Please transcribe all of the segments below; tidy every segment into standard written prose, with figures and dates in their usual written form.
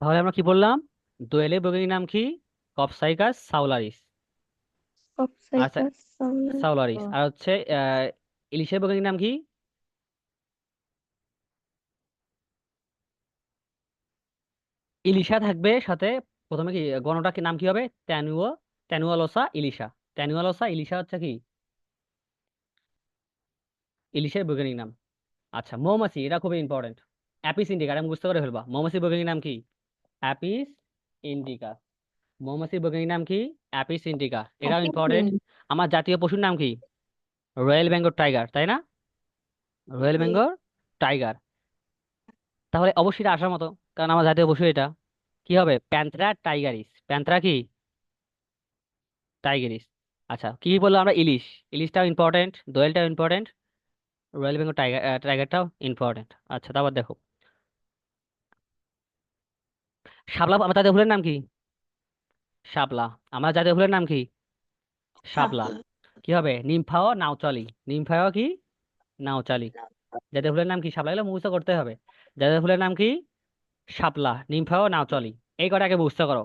তাহলে আমরা কি বললাম? দোয়েলের বৈজ্ঞানিক নাম কি? কপসাইকাস সাউলারিস। আচ্ছা, কপসাইকাস সাউলার। সাউলারিস। আর হচ্ছে ইলিশের বৈজ্ঞানিক নাম কি? ইলিশা থাকবে সাথে। প্রথমে কি গণটা কি নাম কি হবে? ট্যানুয়ালোসা ইলিশা। ট্যানুয়ালোসা ইলিশা হচ্ছে কি ইলিশের বৈজ্ঞানিক নাম। আচ্ছা, মৌমাছি, এটা খুবই ইম্পর্টেন্ট। অ্যাপিস ইন্ডিকা, এটা মুখস্থ করে ফেলবা। মৌমাছির বৈজ্ঞানিক নাম কি? Apis indica. মৌমাছির বৈজ্ঞানিক নাম কি? অ্যাপিস ইন্ডিকা, এটাও ইম্পর্টেন্ট। আমার জাতীয় পশুর নাম কি? রয়্যাল বেঙ্গল টাইগার, তাই না? Royal Bengal tiger. তাহলে অবশ্যই এটা আসার মতো, কারণ আমার জাতীয় পশু এটা। কি হবে? প্যান্থেরা টাইগারিস। প্যান্থেরা কি? টাইগারিস। আচ্ছা, কি বললো আমরা? ইলিশ। ইলিশটাও ইম্পর্টেন্ট, দোয়েলটাও ইম্পর্টেন্ট, রয়্যাল বেঙ্গল টাইগারটাও ইম্পর্টেন্ট। আচ্ছা, তারপর দেখো শাপলা। আমার জাতীয় ফুলের নাম কি? শাপলা। আমার জাতীয় ফুলের নাম কি? শাপলা। শাপলা। কি হবে? নিমফাও নাওচালি। নিমফাও কি? নাওচালি। জাতীয় ফুলের নাম কি? শাপলা। এগুলো মুখস্থ করতে হবে। জাতীয় ফুলের নাম কি? শাপলা, নিমফাও নাওচালি। এই কটাকে মুখস্থ করো।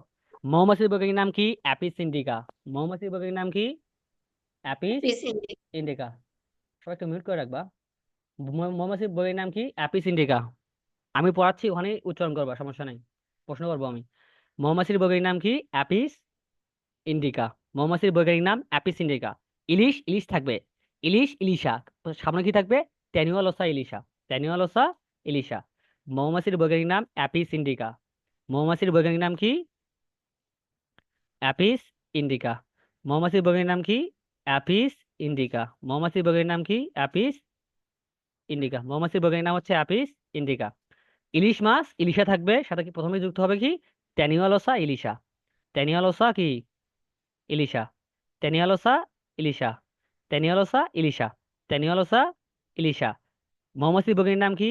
মৌমাছির বৈজ্ঞানিক নাম কি? Apis indica. মৌমাছির বৈজ্ঞানিক নাম কি? Apis Apis indica. ইন্ডিকা। সবাই একটু মিউট করে রাখবা। মৌমাছির বইয়ের নাম কি? Apis indica. আমি পড়াচ্ছি, ওখানে উচ্চারণ করবা, সমস্যা নাই। প্রশ্ন করবো আমি। মৌমাছির বৈজ্ঞানিক নাম কি? Apis indica. মৌমাছির বৈজ্ঞানিক নাম অ্যাপিস ইন্ডিকা। ইলিশ, ইলিশ থাকবে। ইলিশ, ইলিশা। তো সামনে কি থাকবে? ট্যানুয়ালোসা ইলিশা। ট্যানুয়ালোসা ইলিশা। মৌমাছির বৈজ্ঞানিক নাম অ্যাপিস ইন্ডিকা। মৌমাছির বৈজ্ঞানিক নাম কি? Apis indica. মৌমাছির বৈজ্ঞানিক নাম কি? Apis indica. মৌমাছির বৈজ্ঞানিক নাম কি? Apis indica. মৌমাছির বৈজ্ঞানিক নাম হচ্ছে অ্যাপিস ইন্ডিকা। ইলিশ মাছ, ইলিশা থাকবে সাথে, কি প্রথমে যুক্ত হবে কি? ট্যানিওলোসা ইলিশা। ট্যানিওলোসা কি? ইলিশা। ট্যানিওলোসা ইলিশা। ট্যানিওলোসা ইলিশা। ট্যানিওলোসা ইলিশা। মৌমাছির বৈজ্ঞানিক নাম কি?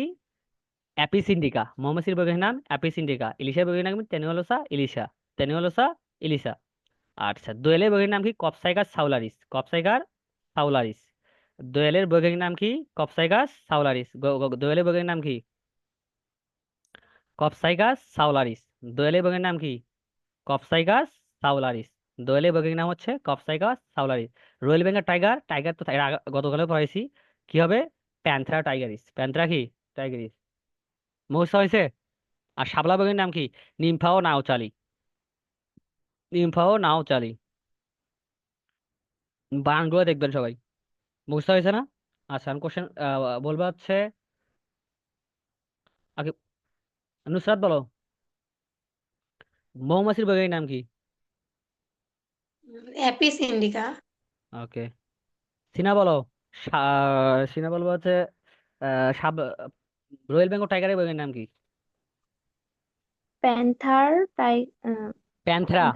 Apis indica. মৌমাছির বৈজ্ঞানিক নাম অ্যাপিস ইন্ডিকা। ইলিশের বৈজ্ঞানিক নাম ট্যানিওলোসা ইলিশা। ট্যানিওলোসা ইলিশা। আচ্ছা, দোয়েলের বৈজ্ঞানিক নাম কি? কপসাইকাস সাউলারিস। কপসাইকার সাউলারিস। দোয়েলের বৈজ্ঞানিক নাম কি? কপসাইকাস সাউলারিস। দোয়েলের বৈজ্ঞানিক নাম কি? কপসাইকাস সাউলারিস। দোয়েলের বৈজ্ঞানিক নাম কি? কপসাইকাস সাউলারিস। দোয়েলের বৈজ্ঞানিক নাম হচ্ছে কপসাইকাস সাউলারিস। রয়্যাল বেঙ্গল টাইগার, টাইগার তো গতকালে পড়াইছি। কি হবে? প্যান্থেরা টাইগারিস। প্যান্থেরা কি? টাইগারিস। মুখস্থ হয়েছে? আর শাপলা বৈজ্ঞানিক নাম কি? নিমফাও নাওচালি। নিমফাও নাওচালি। বানানগুলো দেখবেন সবাই। মুখস্থ হয়েছে না? আচ্ছা, আমি কোশ্চেন বলবো হচ্ছে আগে। নুসরাত বলো, মৌমাছির বৈজ্ঞানিক নাম কি? Apis indica. ওকে। সিনা বলো। সিনা বলবো হচ্ছে সাব রয়্যাল বেঙ্গল টাইগারের বৈজ্ঞানিক নাম কি? প্যান্থার টাই প্যান্থেরা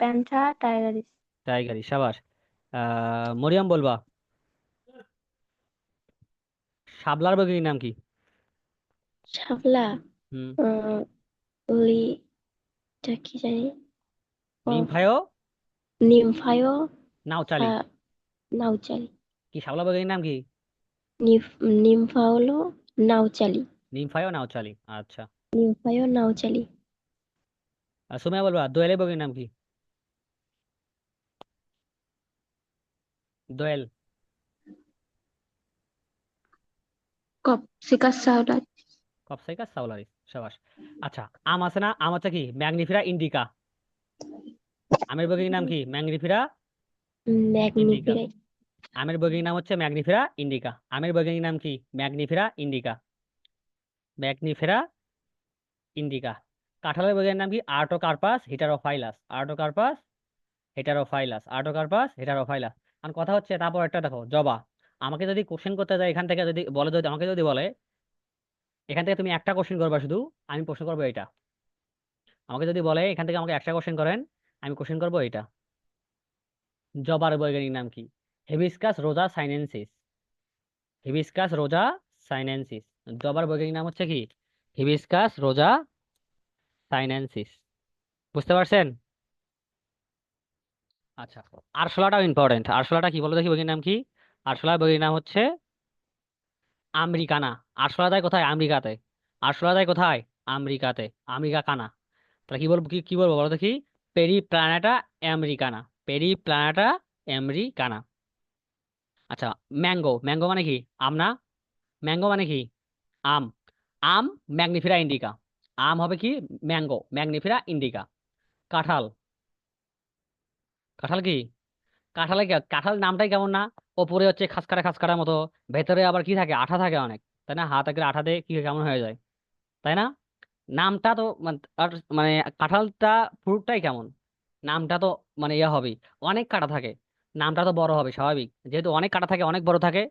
প্যান্থা টাইগারিস। টাইগারি, সাবাস। মরিয়ম বলবা, শাপলার বৈজ্ঞানিক নাম কি? শাপলা। হুম। আহ, লি টা কি জানি। ও, নিমফায়ো নিমফায়ো নাওচালি। নাউচালি। কি শাপলা বৈজ্ঞানিক নাম কি? নিমফাওলো নাউচালি। নিমফায়ো নাওচালি। আচ্ছা। নিমফায়ো নাউচালি। সুমাইয়া বলবা, দোয়েলের বৈজ্ঞানিক নাম কি? দোয়েল। কপসিকাস সাউলার। কপসাইকাস সাউলারিস, সাবাস। আচ্ছা, আম আছে না? আম হচ্ছে কি? ম্যাগনিফেরা ইন্ডিকা। আমের বৈজ্ঞানিক নাম কি? ম্যাগনিফেরা ইন্ডিকা। ম্যাগনিফিরাই। আমের বৈজ্ঞানিক নাম হচ্ছে ম্যাগনিফেরা ইন্ডিকা। আমের বৈজ্ঞানিক নাম কি? ম্যাগনিফেরা ইন্ডিকা। ম্যাগনিফেরা ইন্ডিকা। কাঁঠালের বৈজ্ঞানিক নাম কি? আর্টোকার্পাস হিটারোফাইলাস। আর্টোকার্পাস হেটারোফাইলাস। আর্টোকার্পাস হেটারোফাইলাস। আর কথা হচ্ছে, তারপর একটা দেখো, জবা। আমাকে যদি কোশ্চেন করতে যায় এখান থেকে, যদি বলে, যদি আমাকে যদি বলে এখান থেকে তুমি একটা কোশ্চেন করবা শুধু, আমি প্রশ্ন করবো এটা। আমাকে যদি বলে এখান থেকে আমাকে একটা কোশ্চেন করেন, আমি কোশ্চেন করবো এটা। জবার বৈজ্ঞানিক নাম কি? হেবিস্কাস রোজা সাইনেনসিস। হিবিস্কাস রোজা সাইনেনসিস। জবার বৈজ্ঞানিক নাম হচ্ছে কি? হিবিস্কাস রোজা সাইনেনসিস। বুঝতে পারছেন? আচ্ছা, আরশোলাটাও ইম্পর্টেন্ট। আরশোলাটা কি বলো দেখি, বৈজ্ঞানিক নাম কি? আরশোলার বৈজ্ঞানিক নাম হচ্ছে আমেরিকানা। আরশোলা দেয় কোথায়? আমেরিকাতে। আরশোলা দেয় কোথায়? আমেরিকাতে, আমেরিকা কানা। তাহলে কি বলবো, কি বলবো বলো দেখি? পেরিপ্ল্যানেটা আমেরিকানা, পেরিপ্ল্যানেটা আমেরিকানা। আচ্ছা, ম্যাঙ্গো, ম্যাঙ্গো মানে কি? আম না? ম্যাঙ্গো মানে কি? আম। আম ম্যাগনিফেরা ইন্ডিকা। আম হবে কি? Mango Mangifera indica. কাঁঠাল, কাঁঠাল কি? কাঁঠালে কি, কাঁঠাল নামটাই কেমন না? ওপরে হচ্ছে খাসকাটা খাসকাটার মতো, ভেতরে আবার কি থাকে, আঠা থাকে অনেক, তাই না? হাত একলে আঠা দিয়ে কি কেমন হয়ে যায়, তাই না? নামটা তো আর মানে কাঁঠালটা ফ্রুটটাই কেমন, নামটা তো মানে ইয়ে হবে, অনেক কাটা থাকে, নামটা তো বড় হবে স্বাভাবিক, যেহেতু অনেক কাটা থাকে, অনেক বড় থাকে,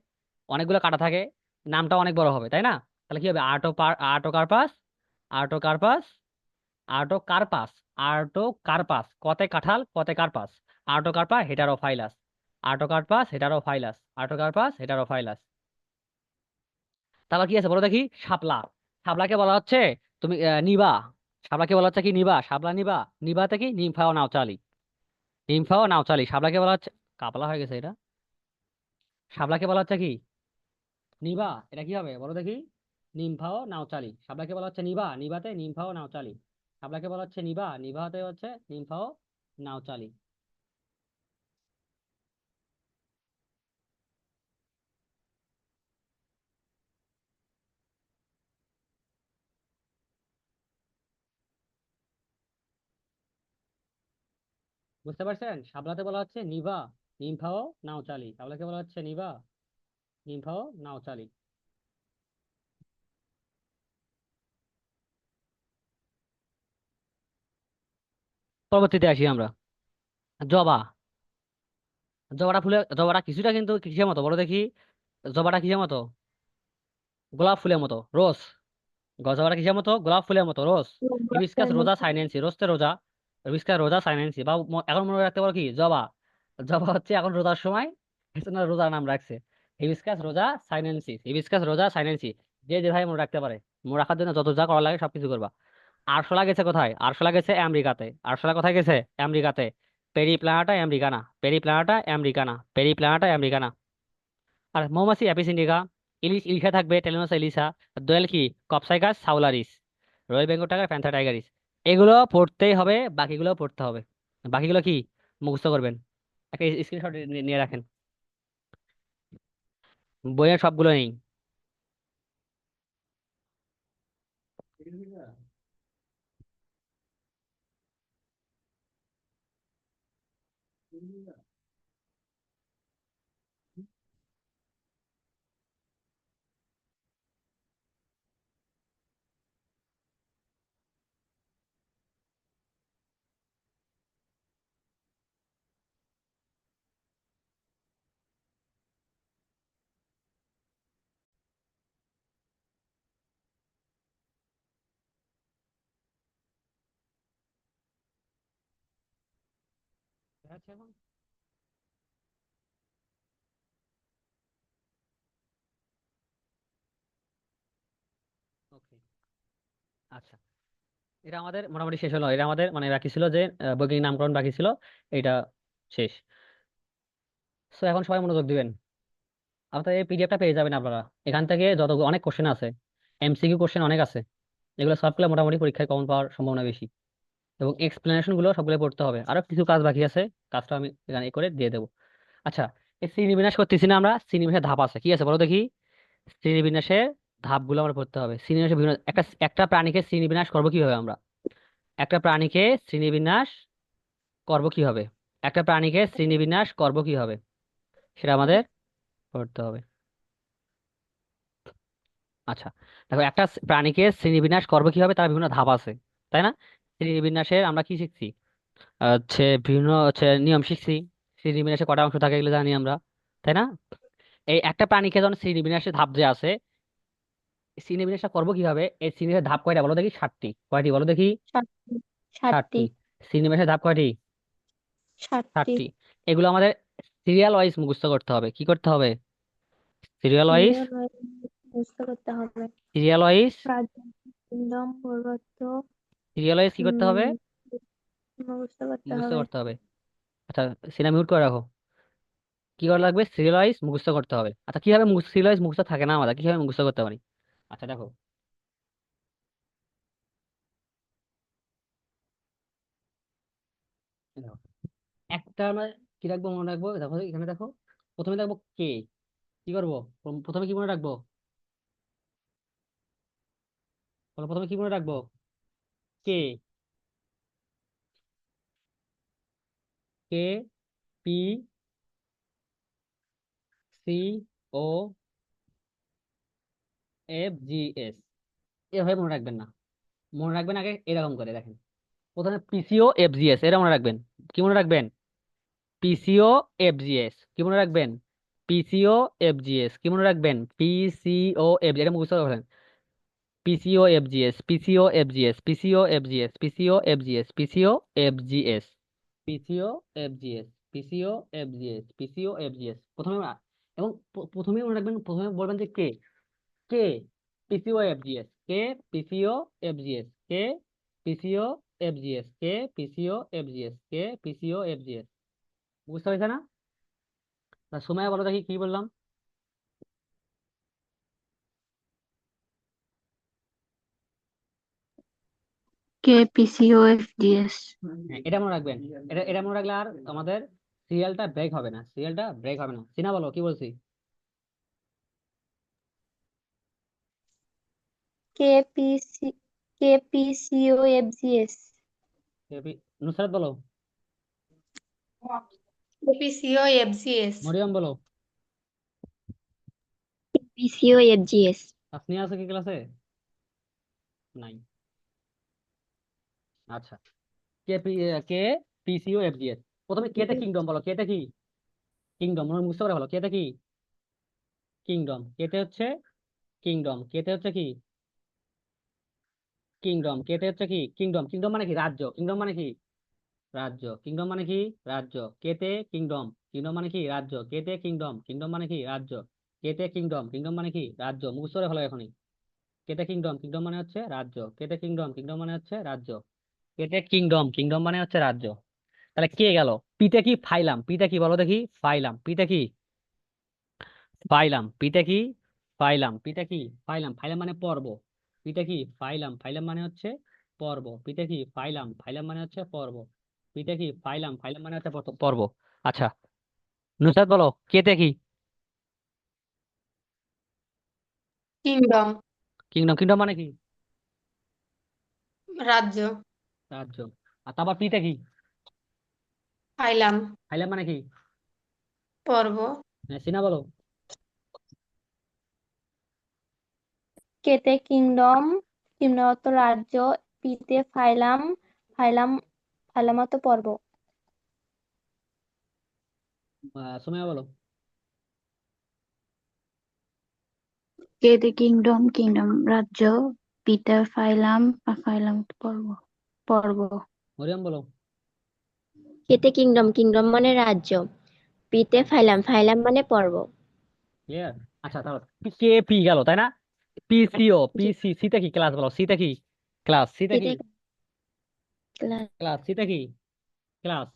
অনেকগুলো কাটা থাকে, নামটা অনেক বড় হবে, তাই না? তাহলে কি হবে? আর্টোকার্পাস, আর্টোকার্পাস, আর্টোকার্পাস, আর্টোকার্পাস, কতে কাঁঠাল কতে কার্পাস, আর্টোকার্পা হেটারোফাইলাস, আর্টোকার্পাস হেটারোফাইলাস, আর্টোকার্পাস হেটারোফাইলাস। তারপর কি আছে বলো দেখি? শাপলা, শাপলাকে বলা হচ্ছে তুমি নিবা, শাপলাকে বলা হচ্ছে কি? নিবা, শাপলা নিবা। নিবাতে কি? নিমফাও নাউচালি, নিমফাও নাউচালি, শাপলাকে বলা হচ্ছে, কাপলা হয়ে গেছে এটা। শাপলাকে বলা হচ্ছে কি? নিবা। এটা কি হবে বলো দেখি? নিমফাও নাউচালি, শাপলাকে বলা হচ্ছে নিবা, নিবাতে নিমফাও নাউচালি, শাপলাকে বলা হচ্ছে নিবা, নিবাতে হচ্ছে নিমফাও নাউচালি। বুঝতে পারছেন? শাপলাতে বলা হচ্ছে নিবা, নিমফাও নাউচালি, শাপলাকে বলা হচ্ছে নিবা, নিমফাও নাউচালি। পরবর্তীতে আসি আমরা। জবা, জবাটা ফুলে, জবাটা কিছুটা কিন্তু কিসের মতো বলো দেখি? জবাটা কিসের মতো? গোলাপ ফুলের মতো, রোজ। জবাটা কিসের মতো? গোলাপ ফুলের মতো, রোজ। হিবিস্কাস গোলাপের রোজা মতো। সাইনেন্সি, রোজতে রোজা, হিবিস্কাস রোজা সাইনেন্সি, বা এখন মনে রাখতে পারো কি? জবা, জবা হচ্ছে এখন রোজার সময়, এজন্য রোজার নাম রাখছে। হিবিস্কাস রোজা সাইনেন্সি, হিবিস্কাস রোজা সাইনেন্সি। যে যে ভাই মনে রাখতে পারে, মনে রাখার জন্য যত যা করা লাগে সবকিছু করবা। আরশোলা গেছে কোথায়? আরশোলা গেছে আমেরিকাতে, আরশোলা কোথায় গেছে? আমেরিকাতে। পেরিপ্ল্যানেটা আমেরিকানা, পেরিপ্ল্যানেটা আমেরিকানা, পেরিপ্ল্যানেটা আমেরিকানা। আর মৌমাছি অ্যাপিস ইন্ডিকা। ইলিশ, ইলিশা থাকবে টেলিনোসা ইলিশা। দোয়েল কি? Copsychus saularis. Royal Bengal tiger, Panthera tigris. এগুলো পড়তেই হবে, বাকিগুলো পড়তে হবে। বাকিগুলো কি? মুখস্থ করবেন। একটা স্ক্রিনশট নিয়ে রাখেন, বইয়ের সবগুলো নেই। দেখাচ্ছি এখন। ওকে, আচ্ছা, এটা আমাদের মোটামুটি শেষ হলো। এটা আমাদের মানে বাকি ছিল যে বৈজ্ঞানিক নামকরণ বাকি ছিল, এটা শেষ। সো এখন সবাই মনোযোগ দিবেন। আপনার এই পিডিএফটা পেয়ে যাবেন আপনারা। এখান থেকে যত অনেক কোশ্চেন আছে, এমসিকিউ কোশ্চেন অনেক আছে, এগুলো সলভ করলে মোটামুটি পরীক্ষায় কমন পাওয়ার সম্ভাবনা বেশি। এবং এক্সপ্লেনেশন গুলো সবগুলো পড়তে হবে, আরো কিছু কাজ বাকি আছে, কাজটা আমি এখানে করে দিয়ে দেবো। আচ্ছা, এই শ্রেণীবিন্যাস করতেছি না আমরা? শ্রেণীবিন্যাসের ধাপ আছে, কি আছে বলো দেখি? শ্রেণীবিন্যাসের ধাপগুলো আমরা পড়তে হবে। শ্রেণীবিন্যাসের বিভিন্ন, একটা একটা প্রাণীকে শ্রেণীবিন্যাস করবো কিভাবে আমরা? একটা প্রাণীকে শ্রেণীবিন্যাস করবো কিভাবে? একটা প্রাণীকে শ্রেণীবিন্যাস করবো কিভাবে, সেটা আমাদের পড়তে হবে। আচ্ছা, দেখো, একটা প্রাণীকে শ্রেণীবিন্যাস করবো কিভাবে, তার বিভিন্ন ধাপ আছে, তাই না? শ্রেণীবিন্যাসের আমরা কি শিখছি? হচ্ছে বিভিন্ন হচ্ছে নিয়ম শিখছি। শ্রেণীবিন্যাসে কটা অংশ থাকে এগুলো জানি আমরা, তাই না? এই একটা প্রাণীকে যখন শ্রেণীবিন্যাসের ধাপ যে আছে, শ্রেণীবিন্যাসটা করবো কিভাবে? এই শ্রেণীবিন্যাসের ধাপ কয়টা বলো দেখি? 7টি। কয়টি বলো দেখি? সাতটি। সাতটি। 7টি। শ্রেণীবিন্যাসের ধাপ কয়টি? সাতটি। 7টি। এগুলো আমাদের সিরিয়াল ওয়াইজ মুখস্থ করতে হবে। কি করতে হবে? সিরিয়াল ওয়াইজ, সিরিয়াল মুখস্থ করতে হবে। সিরিয়াল ওয়াইজ, প্রাচীন, কিংডম, পূর্বত্ব। সিরিয়াল ওয়াইজ কি করতে হবে? উম মুখস্থ করতে মুখস্থ হবে। করতে হবে। আচ্ছা, সিনেমা মিউট করে রাখো। কি করা লাগবে? সিরিয়াল ওয়াইজ মুখস্থ করতে হবে। আচ্ছা, কিভাবে সিরিয়াল ওয়াইজ মুখস্থ থাকে না আমাদের, কিভাবে মুখস্থ করতে পারি? আচ্ছা দেখো, দেখো, একটা আমরা কি রাখবো মনে রাখবো, দেখো এখানে দেখো, প্রথমে রাখবো কে। কি করবো? প্রথমে কি মনে রাখবো? বলো, প্রথমে কি মনে রাখবো? কে। কে, পি, সি, ও, এফ, জি, এস। এভাবে মনে রাখবেন না, মনে রাখবেন আগে এরকম করে দেখেন। প্রথমে পিসিও এফজিএস, এটা মনে রাখবেন। কি মনে রাখবেন? P C O F G S. কি মনে রাখবেন? P C O F G S. কি মনে রাখবেন? পিসিও এফ, এটা মুখস্থ করেন। P C O F G S, P C O F G S, P C O F G S, P C O F G S, P C O F G S, P C O F G S, P C O F G S, P C O F G S. প্রথমে এবং প্রথমে মনে রাখবেন, প্রথমে বলবেন যে K. K, P C O F G S, K, P C O F G S, K, P C O F G S, K, P C O F G S, K, P C O F G S. বুঝতে পেরেছে না? তা সময় বলো দেখি কি বললাম। KPCOFDS। হ্যাঁ, এটা মনে রাখবেন। এটা মনে রাখলে আর আমাদের সিরিয়ালটা ব্রেক হবে না, সিরিয়ালটা ব্রেক হবে না। সিনা বলো কি বলছি? কেপিসি কেপিসিওএফজিএস। নুসরাত বলো। কেপিসিওএফজিএস। মরিয়ম বলো। PCOFGS। তাসনিয়া আছে কি ক্লাসে? নাই। আচ্ছা, কে পি, কে, পিসিও এফজিএস। প্রথমে কেতে কিংডম বলো, কেতে কি? কিংডম মনে বুঝতে পারে, বলো কেতে কি? কিংডম। কেতে হচ্ছে কিংডম, কেতে হচ্ছে কি? কিংডম, কেতে হচ্ছে কি? কিংডম। কিংডম মানে কি? রাজ্য। কিংডম মানে কি? রাজ্য। কিংডম মানে কি? রাজ্য। কেতে কিংডম, কিংডম মানে কি? রাজ্য। কেতে কিংডম, কিংডম মানে কি? রাজ্য। কেতে কিংডম, কিংডম মানে কি? রাজ্য। মুখস্থ করে ফেলো এখনই। কেতে কিংডম, কিংডম মানে হচ্ছে রাজ্য। কেতে কিংডম, কিংডম মানে হচ্ছে রাজ্য। কেতে কিংডম, কিংডম মানে হচ্ছে রাজ্য। তাহলে কে গেল? পিতে কি? ফাইলাম। পিতে কি বলো দেখি? ফাইলাম। পিতে কি? ফাইলাম। পিতে কি? ফাইলাম। পিতে কি? ফাইলাম। ফাইলাম মানে পর্ব। পিতে কি? ফাইলাম। ফাইলাম মানে হচ্ছে পর্ব। পিতে কি? ফাইলাম। ফাইলাম মানে হচ্ছে পর্ব। পিতে কি? ফাইলাম। ফাইলাম মানে হচ্ছে পর্ব। আচ্ছা, নুসরাত বলো কেতে কি? Kingdom, kingdom. কিংডম মানে কি? রাজ্য। রাজ্য। আর তারপর পিতে কি? ফাইলাম, ফাইলাম মানে কি? পর্ব। হ্যাঁ, সিনা বলো। কেতে কিংডম, কিংডম অর্থ রাজ্য। পিতে ফাইলাম, ফাইলাম, ফাইলাম অর্থ পর্ব। সুমাইয়া বলো। K তে কিংডম, কিংডম রাজ্য। পিতা ফাইলাম, ফাইলাম পর্ব। পর্ব। মরিয়ম বলো। কেতে কিংডম, কিংডম মানে রাজ্য। পিতে ফাইলাম, ফাইলাম মানে পর্ব। ক্লিয়ার? আচ্ছা, তাহলে কে পি গেল তাই না? পিসিও, জি। পিসি, সিতে কি? ক্লাস বলো। সিতে কি? ক্লাস। সিতে কি? পিতে ক্লাস। ক্লাস। সিতে কি? ক্লাস।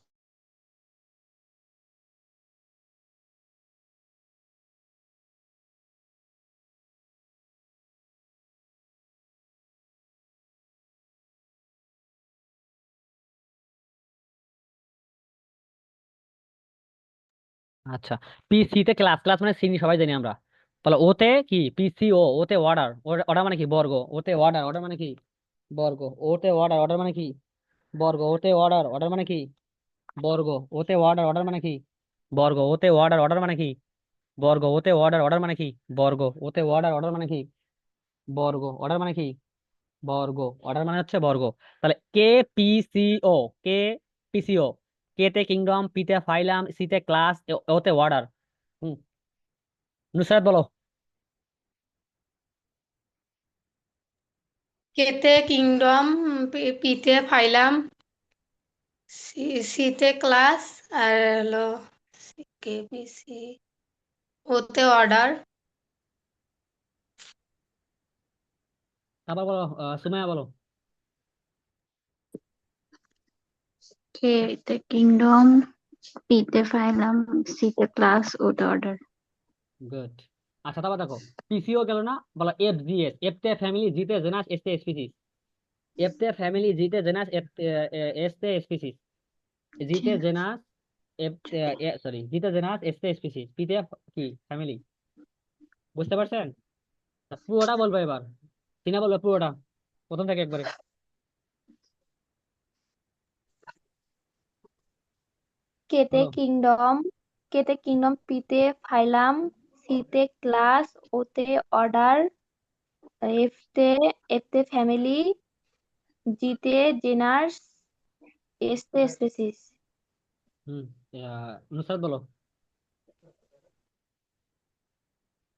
আচ্ছা, পিসি তে ক্লাস। ক্লাস মানে শ্রেণী, সবাই জানি আমরা। তাহলে ওতে কি? পিসিও, ওতে অর্ডার। অর্ডার মানে কি? বর্গ। ওতে অর্ডার। অর্ডার মানে কি? বর্গ। ওতে অর্ডার। অর্ডার মানে কি? বর্গ। ওতে অর্ডার। অর্ডার মানে কি? বর্গ। ওতে অর্ডার। অর্ডার মানে কি? বর্গ। ওতে অর্ডার। অর্ডার মানে কি? বর্গ। ওতে অর্ডার। অর্ডার মানে কি? বর্গ। ওতে অর্ডার। অর্ডার মানে কি? বর্গ। অর্ডার মানে কি? বর্গ। অর্ডার মানে হচ্ছে বর্গ। তাহলে কে পিসিও, কে পিসিও। কে তে কিংডম, পিতে ফাইলাম, সিতে ক্লাস, ওতে অর্ডার। হুম, নুসরাত বলো। কেতে কিংডম, পিতে ফাইলাম, সিতে ক্লাস, আর হলো কেপিসি, ওতে অর্ডার। আবার বলো, সুমাইয়া বলো। K তে কিংডম, P তে ফাইলাম, C তে ক্লাস, O তে অর্ডার। গুড। আচ্ছা, তারপর দেখো, পিসিও গেল না? বলো এফ জি এস। এফ তে ফ্যামিলি, জি তে জেনাস, এস তে স্পিসিস। এফ তে ফ্যামিলি, জি তে জেনাস, এস তে স্পিসিস। জিতে জেনাস, জিতে জেনাস, এসতে স্পিসিস, পিতে কি ফ্যামিলি। বুঝতে পারছেন? তা পুরোটা বলবো এবার, সিনা বলবো পুরোটা প্রথম থেকে একবারে। কেতে বলো। কিংডম, পিতে ফাইলাম, সিতে ক্লাস, ওতে অর্ডার, এফতে ফ্যামিলি, জিতে জেনার্স, এসতে স্পেসিস। হুম। নুসরাত বলো।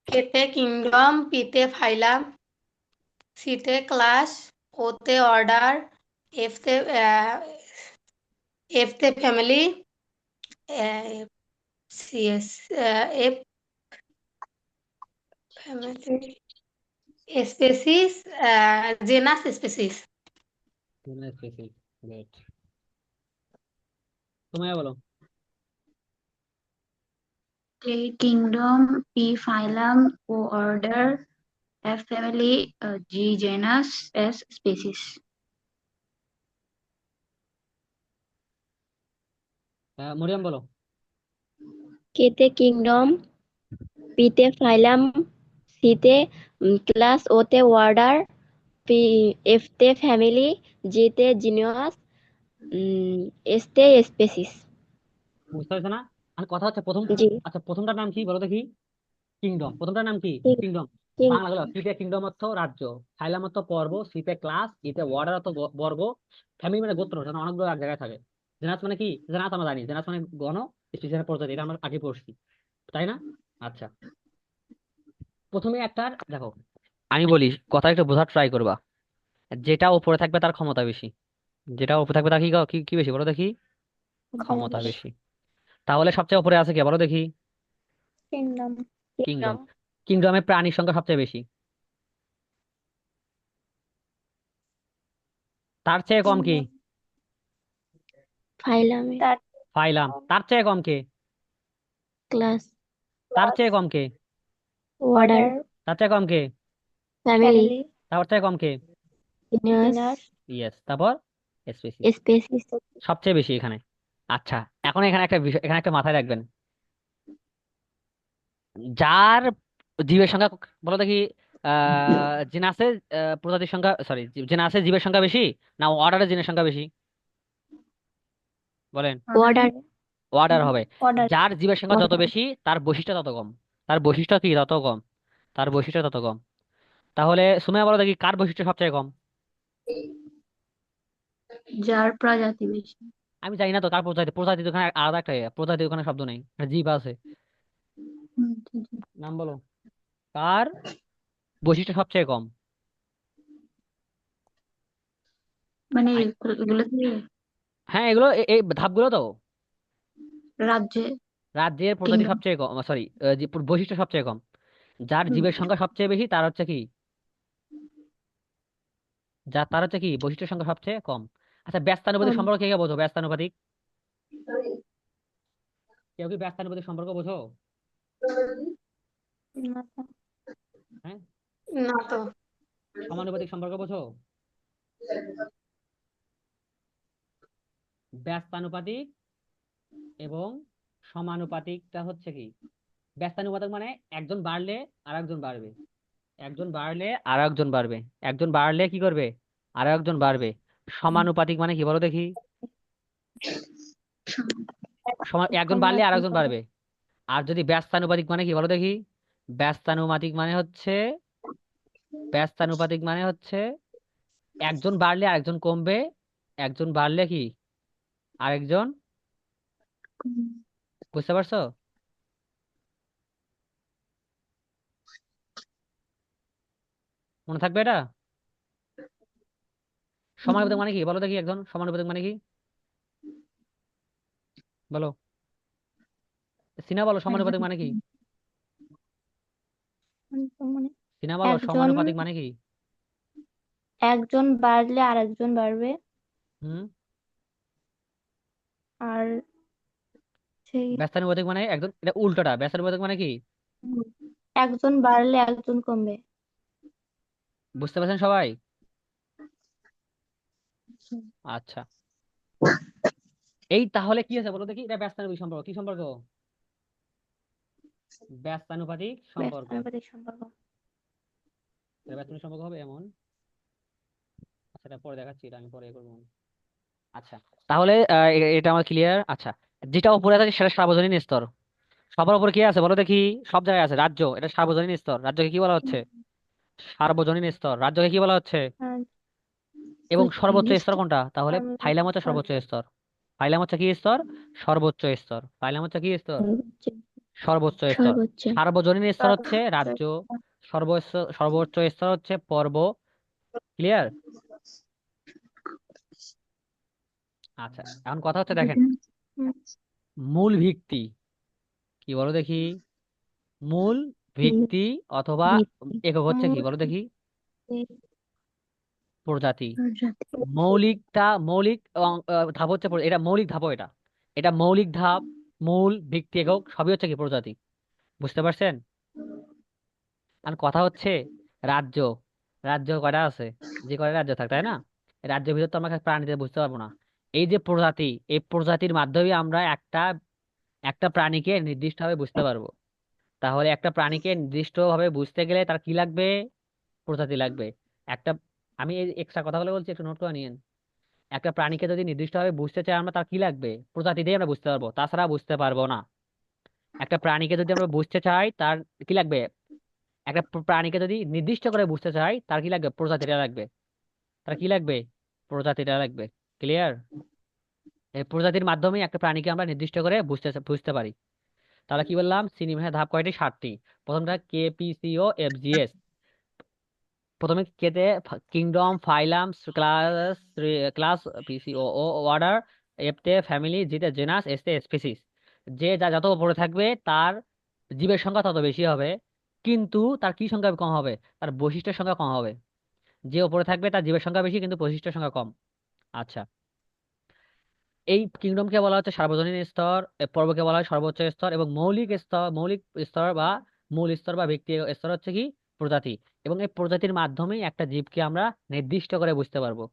কেতে কিংডম, পিতে ফাইলাম, সিতে ক্লাস, ওতে অর্ডার, এফতে এফতে ফ্যামিলি, সিএস F family, species, genus species. Species, great. তোমায় বলো। K kingdom, P phylum, O order, F family, G genus, S species. Mariam বলো। কেতে কিংডম, পিতে ফাইলাম, সিতে ক্লাস, ওতে অর্ডার, এফতে ফ্যামিলি, জিতে জিনিয়াস, এসতে স্পেসিস। বুঝতে পারছো না? আর কথা হচ্ছে প্রথম, জি। আচ্ছা প্রথমটার নাম কি বলো দেখি? কিংডম। প্রথমটার নাম কি? King- kingdom. কিং- বাংলা গুলো, পিতে কিংডম অর্থ রাজ্য, ফাইলাম অর্থ পর্ব, সিতে ক্লাস, ইতে ওয়ার্ডার অর্থ বর্গ, ফ্যামিলি মানে গোত্র, যেন অনেকগুলো এক জায়গায় থাকে। জেনাস মানে কি? জেনাস আমরা জানি, জেনাস মানে গণ, স্পেসিস প্রজাতি, এটা আমরা আগে পড়ছি, তাই না? আচ্ছা, প্রথমে একটা দেখো, আমি বলি কথা একটু বোঝার ট্রাই করবা। যেটা উপরে থাকবে তার ক্ষমতা বেশি, যেটা উপরে থাকবে তার কি কি কি বেশি বলো দেখি? ক্ষমতা বেশি। তাহলে সবচেয়ে উপরে আছে কে বলো দেখি? কিংডম। কিংডম। কিংডমে প্রাণীর সংখ্যা সবচেয়ে বেশি, তার চেয়ে কম কি? ফাইলামে ফাইলাম। তার চেয়ে কম কে? ক্লাস, তার চেয়ে কম কে? অর্ডার, তার চেয়ে কম কে? ফ্যামিলি, তার চেয়ে কম কে? Genius, yes. তারপর স্পেসিস, স্পেসিস। সবচেয়ে বেশি এখানে। আচ্ছা, এখন এখানে একটা বিষয়, এখানে একটা মাথায় রাখবেন। যার জীবের সংখ্যা বলো দেখি, জেনাসে প্রজাতির সংখ্যা, সরি, জেনাসে জীবের সংখ্যা বেশি না অর্ডারে জিনের সংখ্যা বেশি? বলেন। অর্ডার, অর্ডার হবে। অর্ডার। যার জীবের সংখ্যা যত অর্ডার। বেশি তার বৈশিষ্ট্য তত কম। তার বৈশিষ্ট্য কি তত কম? তার বৈশিষ্ট্য তত কম। তাহলে সুমাইয়া বলো দেখি, কার বৈশিষ্ট্য সবচেয়ে কম? যার প্রজাতি বেশি। আমি জানি না তো কার প্রজাতি, প্রজাতি তো ওখানে আলাদা একটা প্রজাতি, ওখানে শব্দ নেই, একটা জীব আছে। জি, জি। নাম বলো, কার বৈশিষ্ট্য সবচেয়ে কম? মানে আই- এগুলো কি হ্যাঁ, এগুলো এই ধাপগুলো তো। রাজ্যে রাজ্যের প্রজাতি কিংডম। সবচেয়ে কম, সরি, বৈশিষ্ট্য সবচেয়ে কম। যার জীবের সংখ্যা সবচেয়ে বেশি তার হচ্ছে কি? তার হচ্ছে কি বৈশিষ্ট্যের সংখ্যা সবচেয়ে কম। আচ্ছা, ব্যস্তানুপাতিক সম্পর্ক কে কে বোঝো? ব্যস্তানুপাতিক, কেউ কি ব্যস্তানুপাতিক সম্পর্ক বোঝো? হ্যাঁ। না তো। সমানুপাতিক সম্পর্ক বোঝো? ব্যস্তানুপাতিক এবং সমানুপাতিকটা হচ্ছে কি? ব্যস্তানুপাতিক মানে একজন বাড়লে আর একজন বাড়বে, একজন বাড়লে আর একজন বাড়বে, একজন বাড়লে কি করবে? আর একজন বাড়বে। সমানুপাতিক মানে কি বলো দেখি? একজন বাড়লে আর একজন বাড়বে। আর যদি ব্যস্তানুপাতিক মানে কি বলো দেখি? ব্যস্তানুপাতিক মানে হচ্ছে, ব্যস্তানুপাতিক মানে হচ্ছে একজন বাড়লে আরেকজন কমবে, একজন বাড়লে কি আরেকজন, বুঝতে পারছো? মনে থাকবে এটা? সমানুপাতিক মানে কি বলো দেখি, একজন সমানুপাতিক মানে কি বলো? সিনা বলো সমানুপাতিক মানে কি? সিনা বলো একজন সমানুপাতিক মানে কি? একজন বাড়লে আরেকজন বাড়বে, হুম। আর সেই ব্যস্তানুপাতিক মানে একজন, এটা উল্টোটা। ব্যস্তানুপাতিক মানে কি? একজন বাড়লে একজন কমবে। বুঝতে পারছেন সবাই? আচ্ছা, এই তাহলে কি আছে বলো দেখি, এটা ব্যস্তানুপাতিক সম্পর্ক। কি সম্পর্ক? ব্যস্তানুপাতিক সম্পর্ক। ব্যস্তানুপাতিক সম্পর্ক। এটা ব্যস্তানুপাতিক সম্পর্ক হবে এমন। আচ্ছা, এটা পরে দেখাচ্ছি, এটা আমি পরে করবো। আচ্ছা, তাহলে এটা আমার ক্লিয়ার। আচ্ছা, যেটা উপরে আছে সেটা সার্বজনীন স্তর। সবার উপরে কি আছে বলো দেখি? সব জায়গায় আছে রাজ্য, এটা সার্বজনীন স্তর। রাজ্যকে কি বলা হচ্ছে? সার্বজনীন স্তর। রাজ্যকে কি বলা হচ্ছে? আর এবং তো সর্বোচ্চ স্তর জিনিসটা কোনটা? তাহলে সর্বোচ্চ ফাইলাম হচ্ছে সর্বোচ্চ স্তর। ফাইলাম হচ্ছে কি স্তর? সর্বোচ্চ স্তর। ফাইলাম হচ্ছে কি স্তর? সর্বোচ্চ স্তর। সর্বোচ্চ সার্বজনীন স্তর হচ্ছে সর্বোচ্চ রাজ্য, সর্বোচ্চ স্তর হচ্ছে পর্ব। ক্লিয়ার? আচ্ছা, এখন কথা হচ্ছে দেখেন, হুম, মূল ভিত্তি কি বলো দেখি? মূল ভিত্তি অথবা একক হচ্ছে কি বলো দেখি? প্রজাতি। মৌলিক ধাপ হচ্ছে এটা মৌলিক ধাপও, এটা এটা মৌলিক ধাপ, মূল, ভিত্তি, একক সবই হচ্ছে কি প্রজাতি। বুঝতে পারছেন? আর কথা হচ্ছে রাজ্য। রাজ্য কয়টা আছে? যে কয়টা রাজ্য থাকে তাই না? এই রাজ্যের ভিতর তো আমরা প্রাণীদের বুঝতে পারবো না। এই যে প্রজাতি, এই প্রজাতির মাধ্যমে আমরা একটা একটা প্রাণীকে নির্দিষ্টভাবে বুঝতে পারবো। তাহলে একটা প্রাণীকে নির্দিষ্টভাবে বুঝতে গেলে তার কি লাগবে? প্রজাতি লাগবে। একটা, আমি এই এক্সট্রা কথা বলে বলছি, একটু নোট করে নিয়েন। একটা প্রাণীকে যদি নির্দিষ্টভাবে বুঝতে চাই আমরা, তার কি লাগবে? প্রজাতি দিয়ে আমরা বুঝতে পারবো, তাছাড়া বুঝতে পারবো না। একটা প্রাণীকে যদি আমরা বুঝতে চাই তার কি লাগবে? একটা প্রাণীকে যদি নির্দিষ্ট করে বুঝতে চাই তার কি লাগবে? প্রজাতিটা লাগবে। তার কি লাগবে? প্রজাতিটা লাগবে। ক্লিয়ার? এই প্রজাতির মাধ্যমে একটা প্রাণীকে আমরা নির্দিষ্ট করে বুঝতে পারি। তাহলে কি বললাম? শ্রেণীবিন্যাসের ধাপ কয়টি? 7টি। প্রথমটা কে, পি, সি, ও, এফ, জি, এস। প্রথমে কেতে কিংডম, ফাইলাম, ক্লাস, ক্লাস, পিসি ও অর্ডার, এফতে ফ্যামিলি, জিতে জেনাস, এসতে স্পিসিস। যে যা যত উপরে থাকবে তার জীবের সংখ্যা তত বেশি হবে, কিন্তু তার কি সংখ্যা কম হবে? তার বৈশিষ্ট্যের সংখ্যা কম হবে। যে উপরে থাকবে তার জীবের সংখ্যা বেশি কিন্তু বৈশিষ্ট্যের সংখ্যা কম। আচ্ছা, এই কিংডমকে বলা হচ্ছে সার্বজনীন স্তর, পর্বকে বলা হয় সর্বোচ্চ স্তর, এবং মৌলিক স্তর বা মূল স্তর বা ব্যক্তি স্তর হচ্ছে কি প্রজাতি। এবং এই প্রজাতির মাধ্যমেই একটা জীবকে আমরা নির্দিষ্ট করে বুঝতে পারবো।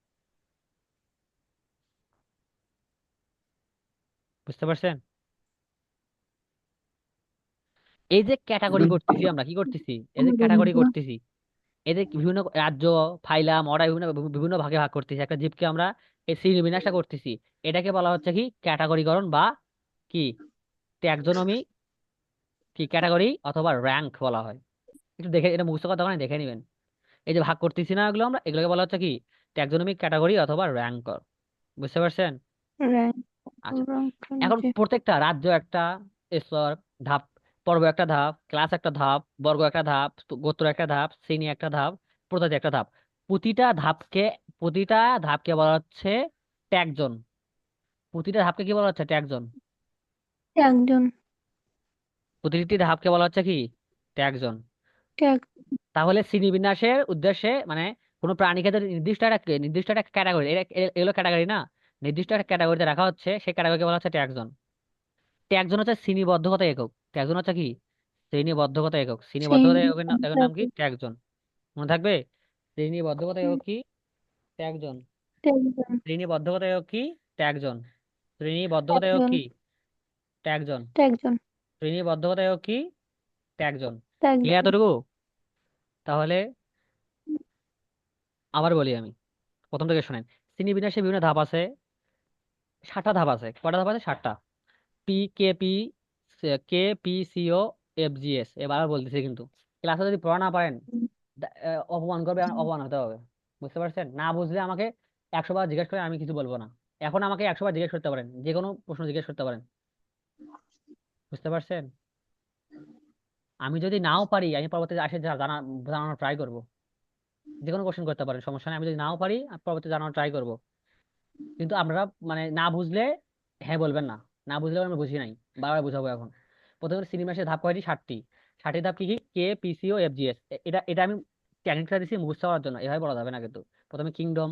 বুঝতে পারছেন? এই যে ক্যাটাগরি করতেছি, আমরা কি করতেছি? এই যে ক্যাটাগরি করতেছি, এদের বিভিন্ন রাজ্য, ফাইলাম, অর্ডার, বিভিন্ন বিভিন্ন ভাগে ভাগ করতেছি একটা জীবকে আমরা। এই শ্রেণীবিন্যাসটা করতেছি, এটাকে বলা হচ্ছে কি ক্যাটাগরিকরণ বা কি ট্যাক্সোনমি, কি ক্যাটাগরি অথবা র্যাঙ্ক বলা হয়। একটু দেখে, এটা মুখস্থ কথা মানে দেখে নিবেন। এই যে ভাগ করতেছি না এগুলো আমরা, এগুলোকে বলা হচ্ছে কি ট্যাক্সোনমিক, ক্যাটাগরি অথবা র্যাঙ্ক। বুঝতে পারছেন? র্যাঙ্ক, আচ্ছা, র্যাঙ্ক এখন জি। প্রত্যেকটা রাজ্য একটা স্তর, ধাপ, পর্ব একটা ধাপ, ক্লাস একটা ধাপ, বর্গ একটা ধাপ, গোত্র একটা ধাপ, শ্রেণী একটা ধাপ, প্রজাতি একটা ধাপ। প্রতিটা ধাপকে প্রতিটা ধাপকে বলা হচ্ছে ট্যাগজন। প্রতিটা ধাপকে কি বলা হচ্ছে? ট্যাগজন। একজন প্রতিটি ধাপকে বলা হচ্ছে কি ট্যাগজন। ট্যাগ। তাহলে শ্রেণীবিন্যাসের উদ্দেশ্যে মানে কোনো প্রাণীকে যদি নির্দিষ্ট একটা ক্যাটাগরি, এগুলো ক্যাটাগরি না, নির্দিষ্ট একটা ক্যাটাগরিতে রাখা হচ্ছে, সেই ক্যাটাগরিকে বলা হচ্ছে ট্যাগজন। ট্যাগজন হচ্ছে শ্রেণীবদ্ধকতা একক। ট্যাগজন হচ্ছে কি শ্রেণীবদ্ধকতা একক। সেই শ্রেণীবদ্ধকতা একের নাম কি? ট্যাগজন। মনে থাকবে? শ্রেণীবদ্ধকতা একক কি? ট্যাগজন। ট্যাগজন। শ্রেণীবদ্ধকতা একক কি? ট্যাগজন। শ্রেণীবদ্ধকতা একক একজন কি? ট্যাগজন। ট্যাগজন শ্রেণীবদ্ধকতা একক কি? ট্যাগজন। ক্লিয়ার ট্যাগজন। এতটুকু? তাহলে আবার বলি আমি, প্রথম থেকে শুনেন। শ্রেণীবিন্যাসে বিভিন্ন ধাপ আছে। 7টা ধাপ আছে। কয়টা ধাপ আছে? 7টা। পি, কে, পি, কে, পি, সি, ও, এফ, জি, এস। এবার আর বলতেছি, কিন্তু ক্লাসে যদি পড়া না পারেন অপমান করবে, অপমান হতে হবে। বুঝতে পারছেন? না বুঝলে আমাকে 100 বার জিজ্ঞেস করে, আমি কিছু বলবো না। এখন আমাকে 100 বার জিজ্ঞেস করতে পারেন, যে কোনো প্রশ্ন জিজ্ঞেস করতে পারেন। বুঝতে পারছেন? আমি যদি নাও পারি, আমি পরবর্তীতে আসে জানানোর ট্রাই করবো। যে কোনো কোশ্চেন করতে পারেন, সমস্যা নেই। আমি যদি নাও পারি, আমি পরবর্তীতে জানানোর ট্রাই করবো। কিন্তু আপনারা মানে না বুঝলে হ্যাঁ বলবেন না। না বুঝলে আমি বুঝি নাই, বারবার বুঝাবো এখন। প্রথমে সিনেমাসের ধাপ কয়টি? 7টি। 7টি ধাপ কি কি? কে, পিসি ও এফজিএস। এটা এটা আমি টেকনিকটা দিচ্ছি মুখস্থ করার জন্য, এভাবে বলা যাবে না কিন্তু। প্রথমে kingdom,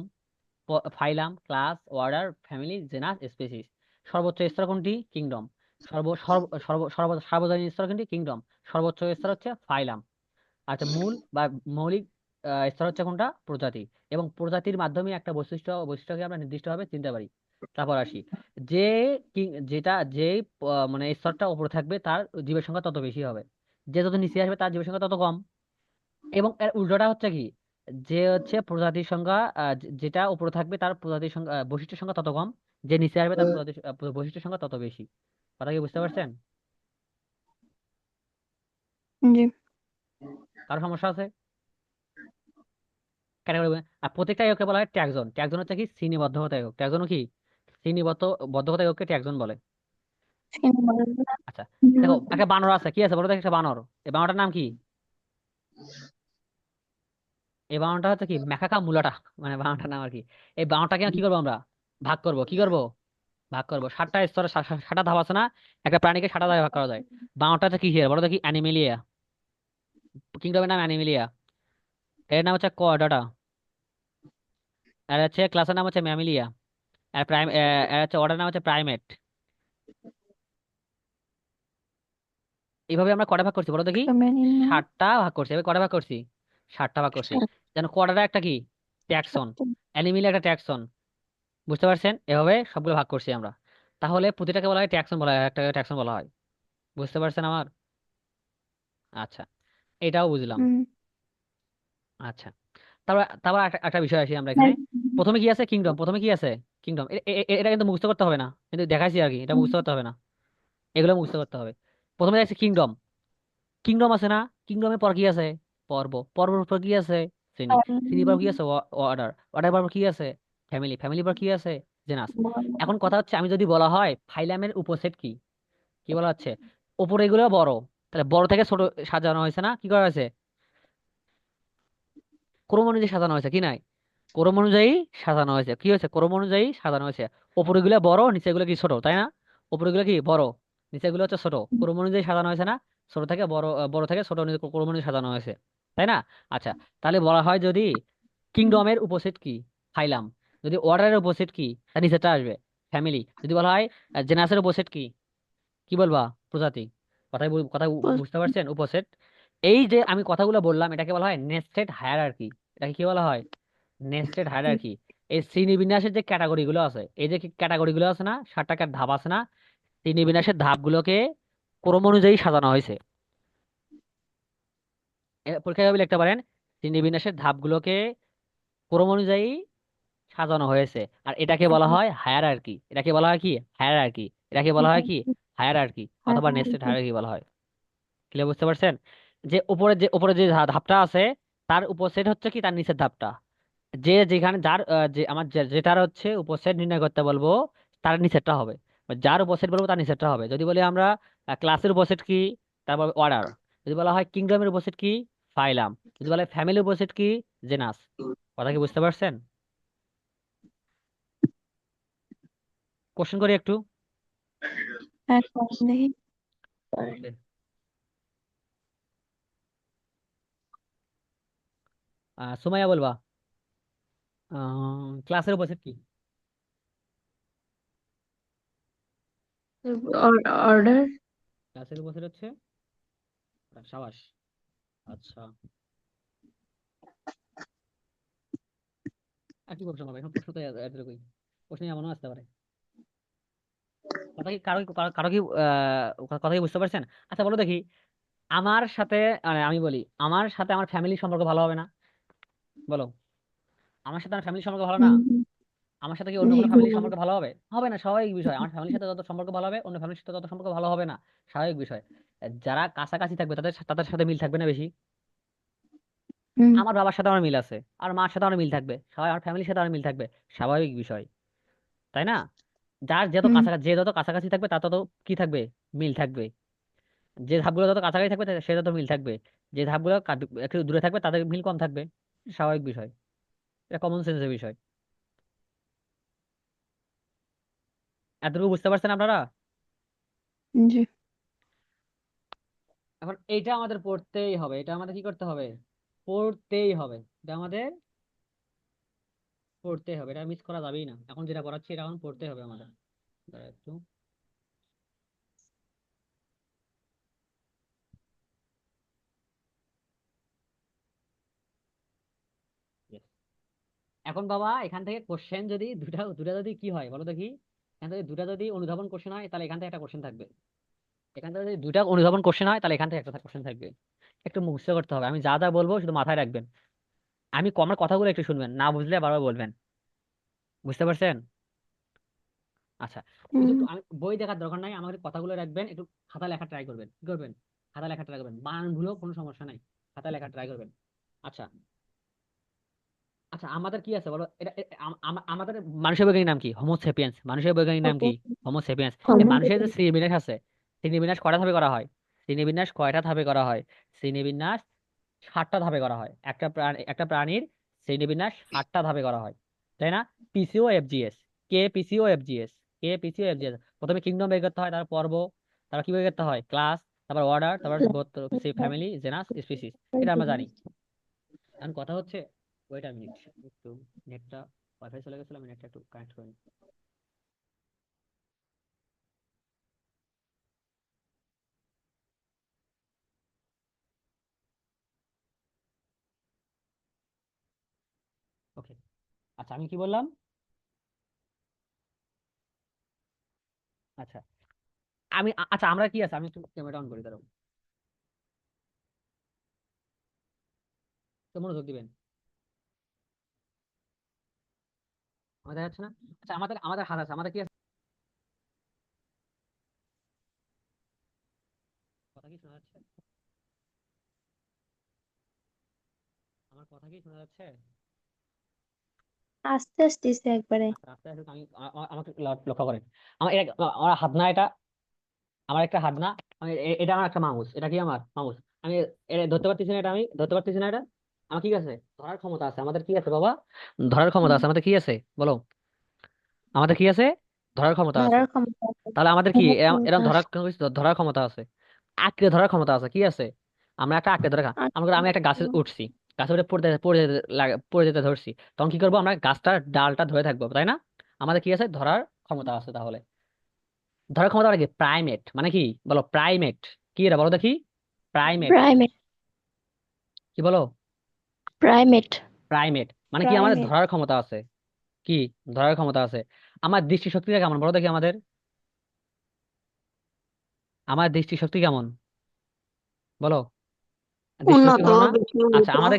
phylum, class, order, family, genus, species. সর্বোচ্চ স্তর কোনটি? কিংডম। সর্ব সর্ব সর্ব সর্ব সার্বজনীন স্তর কোনটি? কিংডম। সর্বোচ্চ স্তর হচ্ছে ফাইলাম। আচ্ছা, মূল বা মৌলিক স্তর হচ্ছে কোনটা? প্রজাতি। এবং প্রজাতির মাধ্যমে একটা বৈশিষ্ট্যকে আমরা নির্দিষ্টভাবে চিনতে পারি। তারপর আসি, যে যে মানে স্তরটা উপরে থাকবে তার জীবের সংখ্যা তত বেশি হবে, যে যত নিচে আসবে তার জীবের সংখ্যা তত কম। এবং এর উল্টোটা হচ্ছে কি, যে হচ্ছে প্রজাতির সংখ্যা যেটা উপরে থাকবে তার প্রজাতির সংখ্যা বৈশিষ্ট্যের সংখ্যা তত কম, যে নিচে আসবে তার বৈশিষ্ট্যের সংখ্যা তত বেশি। কথা কি বুঝতে পারছেন? জি। কারো সমস্যা আছে? ক্যাটাগরি। আর প্রত্যেকটা এককে বলা হয় ট্যাক্সন। ট্যাক্সন হচ্ছে কি শ্রেণীবদ্ধতা একক। ট্যাক্সনও কি বদ্ধতা এককে ট্যাক্সন বলে। আচ্ছা, দেখো একটা বানর আছে, কি আছে বলো দেখো, একটা বানর। এই বানরটার নাম কি? এই বানরটা হচ্ছে কি ম্যাকাকা মুলাটা, মানে বানরটার নাম আর কি। এই বানরটাকে কি করবো আমরা? ভাগ করব। কি করব? ভাগ করব। 7টা স্তরে 7টা ধাপ আছে না? একটা প্রাণীকে 7টা ধাপে ভাগ করা যায়। বানরটা হচ্ছে কি হিয়ার বলো দেখি? অ্যানিমেলিয়া। কিংডমের নাম অ্যানিমেলিয়া। এর নাম হচ্ছে কোয়াডাটা। আর হচ্ছে ক্লাসের নাম হচ্ছে ম্যামিলিয়া। আর এর হচ্ছে অর্ডার নাম হচ্ছে প্রাইমেট। এইভাবে আমরা কটা ভাগ করছি বলো দেখি? 7টা ভাগ করছি। এবার কটা ভাগ করছি? 7টা ভাগ করছি। যেন কোয়াডাটা একটা কি ট্যাক্সন, অ্যানিমেলিয়া একটা ট্যাক্সন। বুঝতে পারছেন? এভাবে সবগুলো ভাগ করছি আমরা। তাহলে প্রতিটাকে বলা হয় ট্যাক্সন, বলা হয় একটা ট্যাক্সন বলা হয়। বুঝতে পারছেন আমার? আচ্ছা, এটাও বুঝলাম। আচ্ছা, তারপর তারপর একটা বিষয় আসি আমরা এখানে। প্রথমে কি আছে? কিংডম। প্রথমে কি আছে? কিংডম। এটা কিন্তু মুখস্থ করতে হবে না, কিন্তু দেখাইছি আর কি, এটা মুখস্থ করতে হবে না, এগুলো মুখস্থ করতে হবে। প্রথমে আছে কিংডম। কিংডম আছে না? কিংডমের পর কি আছে? পর্ব। পর্বর পর কি আছে? শ্রেণী। শ্রেণীর পর কি আছে? অর্ডার। অর্ডার পর কি আছে? ফ্যামিলি। ফ্যামিলির পর কি আছে? জেনাস। এখন কথা হচ্ছে, আমি যদি বলা হয় ফাইলামের উপসেট কি, কি বলা হচ্ছে? উপরে এগুলো বড়, তাহলে বড় থেকে ছোট সাজানো হয়েছে না? কি করা হয়েছে? ক্রম অনুযায়ী সাজানো হয়েছে, কি নাই? ক্রম অনুযায়ী সাজানো হয়েছে। কি হয়েছে? ক্রম অনুযায়ী সাজানো হয়েছে। উপরে গুলো বড়, নিচে গুলো কি ছোট, তাই না? উপরে গুলো কি বড়, নিচে গুলো হচ্ছে ছোট। ক্রম অনুযায়ী সাজানো হয়েছে না? ছোট থেকে বড়, বড় থেকে ছোট ক্রম অনুযায়ী সাজানো হয়েছে, তাই না? আচ্ছা, তাহলে বলা হয় যদি কিংডমের উপসেট কি? ফাইলাম। যদি অর্ডারের উপসেট কি, তার নিচেটা আসবে ফ্যামিলি। যদি বলা হয় জেনাসের উপসেট কি, কি বলবা? প্রজাতি। কথা বুঝতে পারছেন? উপসেট। এই যে আমি কথাগুলো বললাম, এটাকে বলা হয় নেস্টেড হায়ারার্কি। এটাকে কি বলা হয়? Nested hierarchy. এই শ্রেণীবিন্যাসের যে ক্যাটাগরি গুলো আছে, এই যে ক্যাটাগরি গুলো আছে না, 7টা ধাপ আছে না, শ্রেণীবিন্যাসের ধাপগুলোকে ক্রম অনুযায়ী সাজানো হয়েছে। পরীক্ষায় ভাবে লিখতে পারেন, শ্রেণীবিন্যাসের ধাপগুলোকে ক্রম অনুযায়ী সাজানো হয়েছে। আর এটাকে বলা হয় হায়ারার্কি। এটাকে বলা হয় কি? হায়ারার্কি। এটাকে বলা হয় কি? হায়ারার্কি, অথবা নেস্টেড হায়ারার্কি বলা হয়। ক্লিয়ার? বুঝতে পারছেন? যে উপরে যে ধাপটা আছে, তার উপসেট হচ্ছে কি তার নিচের ধাপটা। যে যেখানে যার যে আমার যেটার হচ্ছে উপসেট নির্ণয় করতে বলবো, তার নিচেরটা হবে। বা যার উপসেট বলবো তার নিচেরটা হবে। যদি বলি আমরা ক্লাসের উপসেট কি, তারপর অর্ডার। যদি বলা হয় কিংডমের উপসেট কি, ফাইলাম। যদি বলা হয় ফ্যামিলির উপসেট কি, জেনাস। কথা কি বুঝতে পারছেন? কোশ্চেন করি একটু। সুমাইয়া বলবা ক্লাসের উপসেট কি? অর্ডার। ক্লাসের উপসেট হচ্ছে সাবাস। আচ্ছা, আর কি প্রশ্ন হবে এখন? প্রশ্ন তো এতটুকুই। প্রশ্ন এমনও আসতে পারে। কথা কি কারো কি কথা কি বুঝতে পারছেন? আচ্ছা বলো দেখি, আমার সাথে, মানে আমি বলি, আমার সাথে আমার ফ্যামিলির সম্পর্ক ভালো হবে না? বলো, আমার সাথে আমার ফ্যামিলির সম্পর্ক ভালো না? আমার সাথে কি অন্য কোনো ফ্যামিলির সম্পর্ক ভালো হবে? হবে না, স্বাভাবিক বিষয়। আমার ফ্যামিলির সাথে যত সম্পর্ক ভালো হবে, অন্য ফ্যামিলির সাথে তত সম্পর্ক ভালো হবে না, স্বাভাবিক বিষয়। যারা কাছাকাছি থাকবে তাদের তাদের সাথে মিল থাকবে না বেশি? আমার বাবার সাথে আমার মিল আছে, আর মার সাথে আমার মিল থাকবে, সবাই আমার ফ্যামিলির সাথে আমার মিল থাকবে, স্বাভাবিক বিষয়, তাই না? যে যত কাছাকাছি থাকবে তার তত কি থাকবে? মিল থাকবে। যে ধাপগুলো যত কাছাকাছি থাকবে সে তত মিল থাকবে। যে ধাপগুলো একটু দূরে থাকবে তাদের মিল কম থাকবে, স্বাভাবিক বিষয়। এটা কমন সেন্সের বিষয়। এতটুকু বুঝতে পারছেন আপনারা? জি। এখন এইটা আমাদের পড়তেই হবে, এটা আমাদের কি করতে হবে? পড়তেই হবে। এটা আমাদের পড়তেই হবে, এটা মিস করা যাবেই না। এখন যেটা পড়াচ্ছি এটা এখন পড়তে হবে আমাদের। দাঁড়াও একটু। Yes. এখন বাবা এখান থেকে কোশ্চেন যদি দুটা দুটা যদি কি হয় বলো দেখি, এখান থেকে দুটা যদি অনুধাবন কোশ্চেন হয় তাহলে এখান থেকে একটা কোশ্চেন থাকবে, এখান থেকে যদি দুটা অনুধাবন কোশ্চেন হয় তাহলে এখান থেকে একটা কোশ্চেন থাকবে। একটু মুখস্থ করতে হবে, আমি যা যা বলবো শুধু মাথায় রাখবেন। আমার কথাগুলো একটু শুনবেন, না বুঝলে বারবার বলবেন। বুঝতে পারছেন? আচ্ছা, একটু একটু আমি বই দেখার দরকার নাই, আমাদের কথাগুলো রাখবেন, একটু খাতা লেখা ট্রাই করবেন। কি করবেন? খাতা লেখা ট্রাই করবেন, বানান ভুলেও কোনো সমস্যা নাই, খাতা লেখা ট্রাই করবেন। আচ্ছা আচ্ছা, আমাদের কি আছে বলো, আমাদের মানুষের বৈজ্ঞানিক নাম কি? Homo sapiens. মানুষের বৈজ্ঞানিক নাম কি? Homo sapiens. এই মানুষের যে শ্রেণীবিন্যাস আছে, শ্রেণীবিন্যাস কয়টা ধাপে করা হয়? শ্রেণীবিন্যাস কয়টা ধাপে করা হয়? শ্রেণীবিন্যাস 7টা ধাপে করা হয়। একটা প্রাণীর শ্রেণীবিন্যাস 7টা ধাপে করা হয়, তাই না? PCO F G S. K P C O F G S? K P C O F G S? প্রথমে কিংডম বের করতে হয়, তারপর পর্ব, তারপর কি বের করতে হয়? ক্লাস, তারপর অর্ডার, তারপর ফ্যামিলি, জেনাস, স্পিসিস। এটা আমরা জানি। এখন কথা হচ্ছে, ওয়েট আ মিনিট, একটু নেটটা, ওয়াইফাই চলে গেছিল, আমি নেটটা একটু কানেক্ট করে নিই। ওকে, আচ্ছা আমি কি বললাম? আচ্ছা আচ্ছা আমরা কি আছে, আমি একটু ক্যামেরা অন করি, দাঁড়াও, তো মনোযোগ দিবেন। আমাদের যাচ্ছে না? আচ্ছা আমাদের আমাদের হাত আছে, আমাদের কি আছে? কথা কি শোনা যাচ্ছে? আমার কথা কি শোনা যাচ্ছে? আস্তে আসতেছে একবারে। আচ্ছা আস্তে আস্তে আমি আমাকে লক্ষ্য করেন। আমার হাত না এটা, আমার একটা হাত না, এটা আমার একটা মাউস, এটা কি আমার মাউস? আমি এটা ধরতে পারতেছি না, এটা আমি ধরতে পারতেছি না এটা। আমার কি আছে? ধরার ক্ষমতা আছে আমাদের, কি আছে বাবা? ধরার ক্ষমতা আছে আমাদের, কি আছে বলো? আমাদের কি আছে? ধরার ক্ষমতা আছে। ধরার ক্ষমতা আছে। তাহলে আমাদের কি ধরার এরম ক্ষমতা এরম আছে। ধরার ক্ষমতা আছে, আঁকড়ে ধরার ক্ষমতা আছে, কি আছে? আমরা একটা আঁকড়ে ধরে আমরা আচ্ছা। আমি একটা গাছে উঠছি, গাছের উপরে পড়ে যেতে ধরছি, তখন কি করবো? আমরা গাছটার ডালটা ধরে থাকবো, তাই না? আমাদের কি আছে? ধরার ক্ষমতা আছে। তাহলে ধরার ক্ষমতা মানে কি? প্রাইমেট মানে কি বলো? প্রাইমেট কি এটা বলো দেখি? প্রাইমেট প্রাইমেট কি বলো? প্রাইমেট প্রাইমেট মানে কি? আমাদের প্রাইমেট। ধরার ক্ষমতা আছে। কি? ধরার ক্ষমতা আছে। আমার দৃষ্টিশক্তিটা কেমন বলো দেখি? আমার দৃষ্টিশক্তি কেমন বলো? দৃষ্টিশক্তি উন্নত, ভালো না? বেশি আচ্ছা উন্নত। আমাদের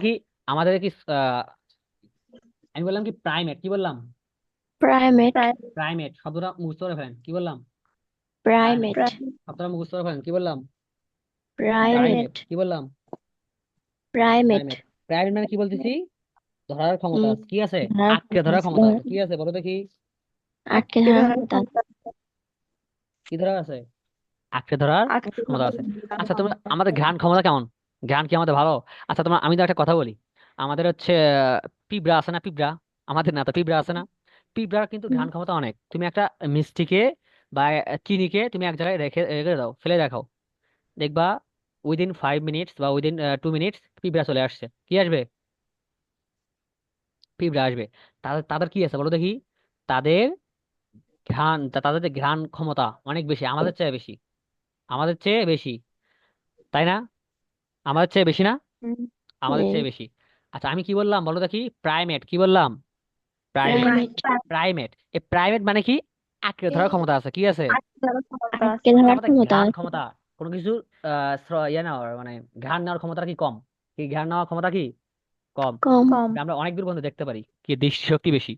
কি আমি বললাম কি প্রাইমেট? কি বললাম? প্রাইমেট প্রাইমেট শব্দটা মুখস্থ করে ফেলেন, কি বললাম? প্রাইমেট প্রাইমেট শব্দটা মুখস্থ করে ফেলেন, কি বললাম? প্রাইমেট প্রাইমেট কি বললাম? Primate primate. প্রাইমেট মানে কি বলতেছি? ধরার ক্ষমতা উম আছে, কি আছে? ধরার আঁকড়ে ক্ষমতা ধরার আছে, ক্ষমতা আছে, কি আছে বলো দেখি? আটকে আটকে ধরার ধরার ক্ষমতা আছে। ক্ষমতা আছে। কি ধরার আছে? আঁকড়ে ধরার আটকে ক্ষমতা ধরার আছে। আচ্ছা ক্ষমতা তোমরা, আছে। আমাদের ঘ্রাণ ক্ষমতা কেমন? ঘ্রাণ কি আমাদের ভালো? আচ্ছা তোমার, আমি তো একটা কথা বলি, আমাদের হচ্ছে পিঁপড়া আছে না, পিঁপড়া, আমাদের না তো পিঁপড়া আছে না, পিঁপড়ার কিন্তু হুম। ঘ্রাণ ক্ষমতা অনেক। তুমি একটা মিষ্টিকে বা চিনিকে তুমি এক জায়গায় রেখে রেখে দাও, ফেলে রাখো, দেখবা উইদিন 5 মিনিটস বা উইদিন 2 মিনিটস পিঁপড়া চলে আসছে। কি আসবে? পিঁপড়া আসবে। তাদের তাদের কি আছে বলো দেখি? তাদের তাদের যে ঘ্রাণ ক্ষমতা অনেক বেশি, আমাদের চেয়ে বেশি, আমাদের চেয়ে বেশি, তাই না? আমাদের চেয়ে বেশি না? হুম। আমাদের চেয়ে বেশি। আচ্ছা আমি কি বললাম বলো দেখি? প্রাইমেট কি বললাম? প্রাইমেট। প্রাইমেট প্রাইমেট, এই প্রাইমেট মানে কি? আঁকড়ে ধরার ক্ষমতা আছে, কি আছে? আটকে ধরার ক্ষমতা আটকে আছে। যে ধরার আমাদের ক্ষমতা ঘ্রাণ আছে। ক্ষমতা, কোনো কিছু ইয়ে নেওয়ার মানে ঘ্রাণ নেওয়ার ক্ষমতা কি কম? কি ঘ্রাণ নেওয়ার ক্ষমতা কি কম? কম কম। আমরা অনেক দূর পর্যন্ত দেখতে পারি। কি দৃষ্টিশক্তি বেশি?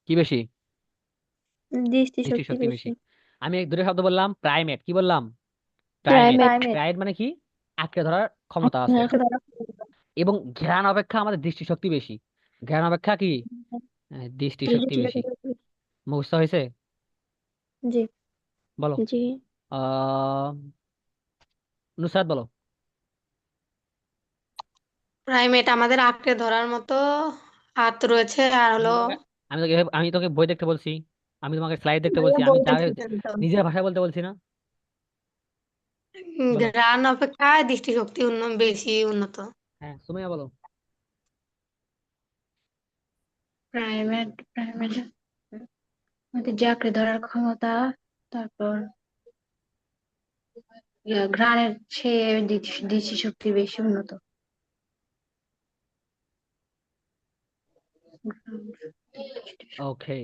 কি বেশি? দৃষ্টিশক্তি দৃষ্টিশক্তি বেশি। বেশি। আমি এক দুটো শব্দ বললাম, প্রাইমেট কি বললাম? প্রাইমেট। Primate primate. প্রাইমেট মানে কি? আঁকড়ে ধরার ক্ষমতা আটকে আছে। ধরার আটকে ধরার ক্ষমতা। এবং ঘ্রাণ অপেক্ষা আমাদের দৃষ্টিশক্তি বেশি। ঘ্রাণ অপেক্ষা কি? দৃষ্টিশক্তি বেশি। দৃষ্টিশক্তি বেশি। মুখস্থ হয়েছে? জি। বলো। জি আহ নুসরাত বলো। প্রাইমেট আমাদের আঁকড়ে ধরার মতো হাত রয়েছে, আর আমি হলো তোমাকে আমি তোকে বই দেখতে বলছি, আমি তোমাকে স্লাইড দেখতে ভাইয়া বলছি, আমি যা বলতেছি একদম। নিজের ভাষায় বলতে বলছি না? বলো। ঘ্রাণ অপেক্ষা দৃষ্টিশক্তি বেশি উন্নত। হ্যাঁ সুমাইয়া বলো। প্রাইমেট প্রাইমেট আমাদের যে আঁকড়ে ধরার ক্ষমতা, তারপর ঘ্রাণের চেয়ে দৃষ্টিশক্তি বেশি উন্নত। ওকে।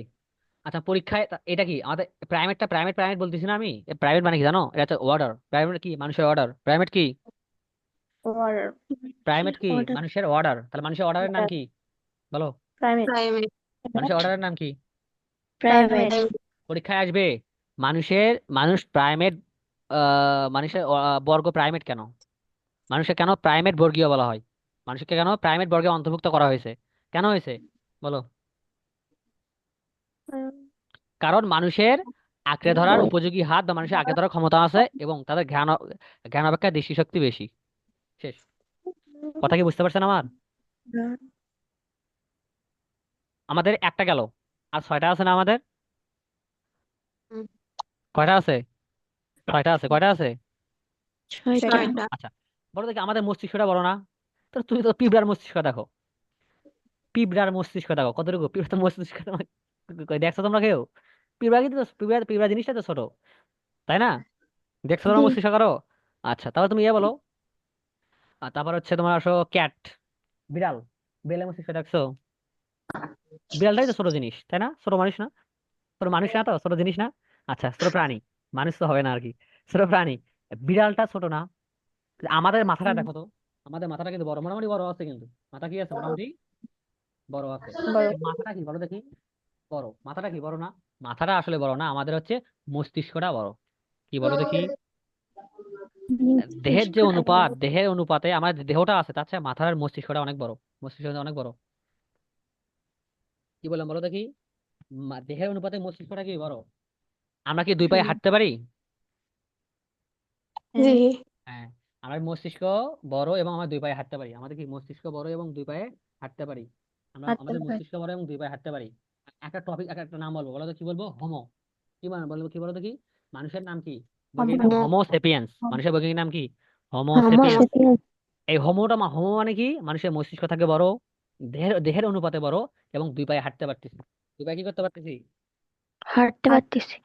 আচ্ছা, পরীক্ষায় এটা কি আমাদের প্রাইমেটটা প্রাইমেট প্রাইমেট বলতেছি না আমি? প্রাইমেট মানে কি জানো? এটা হচ্ছে অর্ডার। প্রাইমেট কি? মানুষের অর্ডার। প্রাইমেট কি? order প্রাইমেট কি? order মানুষের অর্ডার। তাহলে মানুষের অর্ডারের নাম কি? বলো। primate প্রাইমেট মানুষের অর্ডারের নাম কি? প্রাইভেট primate পরীক্ষায় আসবে মানুষ প্রাইমেট। মানুষের বর্গ প্রাইমেট কেন? মানুষের কেন প্রাইমেট বর্গীয় বলা হয়? মানুষকে কেন প্রাইমেট বর্গে অন্তর্ভুক্ত করা হয়েছে? কেন হয়েছে বলো? কারণ মানুষের আঁকড়ে ধরার উপযোগী হাত বা মানুষের আঁকড়ে ধরার ক্ষমতা আছে এবং তাদের জ্ঞান অপেক্ষা দৃষ্টিশক্তি বেশি। শেষ। কথা কি বুঝতে পারছেন আমার? আমাদের একটা গেল, আর 6টা আছে না আমাদের? হুম। কয়টা আছে? 6টা আছে। কয়টা আছে? 6টা ছয়টা আচ্ছা, বলো দেখি আমাদের মস্তিষ্কটা বড় না? তো তুমি তো পিঁপড়ার মস্তিষ্ক দেখো। পিঁপড়ার মস্তিষ্ক দেখো কতটুকু। পিঁপড়া তো মস্তিষ্ক দেখছো তোমরা কেউ? পিঁপড়া কিন্তু পিঁপড়া পিঁপড়া জিনিসটা তো ছোট, তাই না? দেখছো তোমরা জি মস্তিষ্ক করো? আচ্ছা, তাহলে তুমি বলো। আর তারপর হচ্ছে তোমার আসো ক্যাট, বিড়াল। বিড়ালের মস্তিষ্ক দেখছো? বিড়ালটাই তো ছোট জিনিস, তাই না? ছোট মানুষ না? ছোট মানুষ না তো, ছোট জিনিস না? আচ্ছা, ছোট প্রাণী। মানুষ তো হবে না আর কি। ছোট প্রাণী। বিড়ালটা ছোট না? আমাদের মাথাটা দেখো তো। আমাদের মাথাটা কিন্তু বড়, মোটামুটি বড় আছে কিন্তু। মাথা কি আছে? মোটামুটি বড় আছে। বড় মাথাটা কি বড় দেখি? বড়। মাথাটা কি বড় না? মাথাটা আসলে বড় না, আমাদের হচ্ছে মস্তিষ্কটা বড়। কি বলো দেখি? দেহের যে অনুপাত, দেহের অনুপাতে আমার যে দেহটা আছে তার চেয়ে মাথার আর মস্তিষ্কটা অনেক বড়। মস্তিষ্কটা অনেক বড়। কি বললাম বলো দেখি? দেহের অনুপাতে মস্তিষ্কটা কি বড়? আমরা কি 2 পায়ে হাঁটতে পারি? জি হ্যাঁ। আমার মস্তিষ্ক বড় এবং আমার 2 পায়ে হাঁটতে পারি। আমাদের কি মস্তিষ্ক বড় এবং 2 পায়ে হাঁটতে পারি? হাঁটতে আমাদের পারে মস্তিষ্ক বড় এবং 2 পায়ে হাঁটতে পারি। একটা টপিক, একটা নাম বলবো, বলো তো কি বলবো? হোমো। কি মানে বলবো? কি বলো তো কি? মানুষের নাম কি? বৈজ্ঞানিক নাম হোমো হোমো সেপিয়েন্স। মানুষের বৈজ্ঞানিক নাম কি? Homo Homo sapiens. সেপিয়েন্স এই হোমো মানে কি? মানুষের মস্তিষ্ক থাকে বড়, দেহের অনুপাতে বড়, এবং 2 পায়ে হাঁটতে পারতেছি। 2 পায়ে কি করতে পারতেছি? হাঁটতে পারতেছি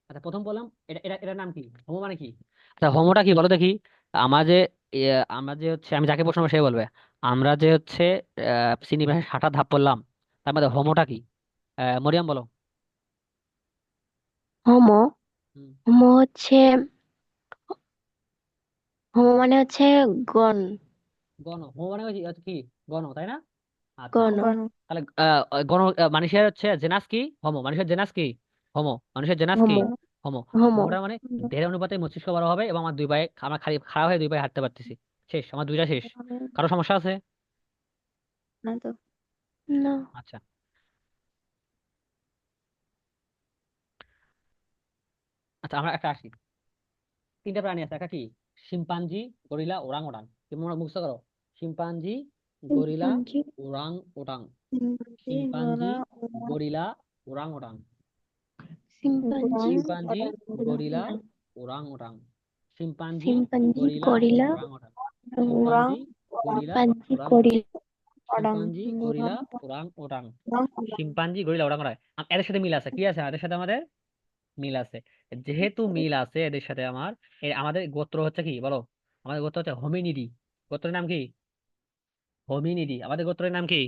আচ্ছা, প্রথম বললাম এটা এটা এটার নাম কি? হোমো মানে কি? আচ্ছা, হোমোটা কি বলো দেখি? আমরা যে আমরা যে হচ্ছে, আমি যাকে প্রশ্ন করবো সে বলবে। আমরা যে হচ্ছে শ্রেণীবিন্যাসে 7টা ধাপ পড়লাম, তার মধ্যে হোমোটা কি? মরিয়াম বলো। হোমো হুম, হোমো হচ্ছে হোমো মানে হচ্ছে গণ গণ। হোমো মানে হচ্ছে কি? গণ, তাই না? আচ্ছা, গণ গণ তাহলে গণ মানুষের হচ্ছে জেনাস কি? হোমো। মানুষের জেনাস কি? হোমো। মানুষের জেনাস কি? Homo Homo. হোমো হোমোটা মানে দেহের অনুপাতে মস্তিষ্ক বড় হবে এবং আমার 2 পায়ে, আমরা খালি খাড়া হয়ে 2 পায়ে হাঁটতে পারতেছি। শেষ, আমার 2টা শেষ। কারো সমস্যা আছে? না তো না আচ্ছা। আচ্ছা, আমরা একটা আসি। 3টা প্রাণী আছে। একটা কি? Chimpanzee, gorilla, orangutan. তোমরা মুখস্থ করো। Chimpanzee, gorilla, chimpanzee orangutan. Chimpanzee chimpanzee, ঘোড়া gorilla, orangutan. Chimpanzee chimpanzee, gorilla, orangutan. Chimpanzee, chimpanzee gorilla, gorilla orangutan. Orang chimpanzee, gorilla, chimpanzee orangutan. Gorilla orang chimpanzee, orang gorilla, orangutan. Orang chimpanzee, gorilla, orangutan. এদের সাথে মিল আছে। কি আছে এদের সাথে? আমাদের মিল আছে। যেহেতু মিল আছে এদের সাথে আমার, আমাদের গোত্র হচ্ছে কি বলো? আমাদের গোত্র হচ্ছে হোমিনিডি। গোত্রের নাম কি? হোমিনিডি। আমাদের গোত্রের নাম কি?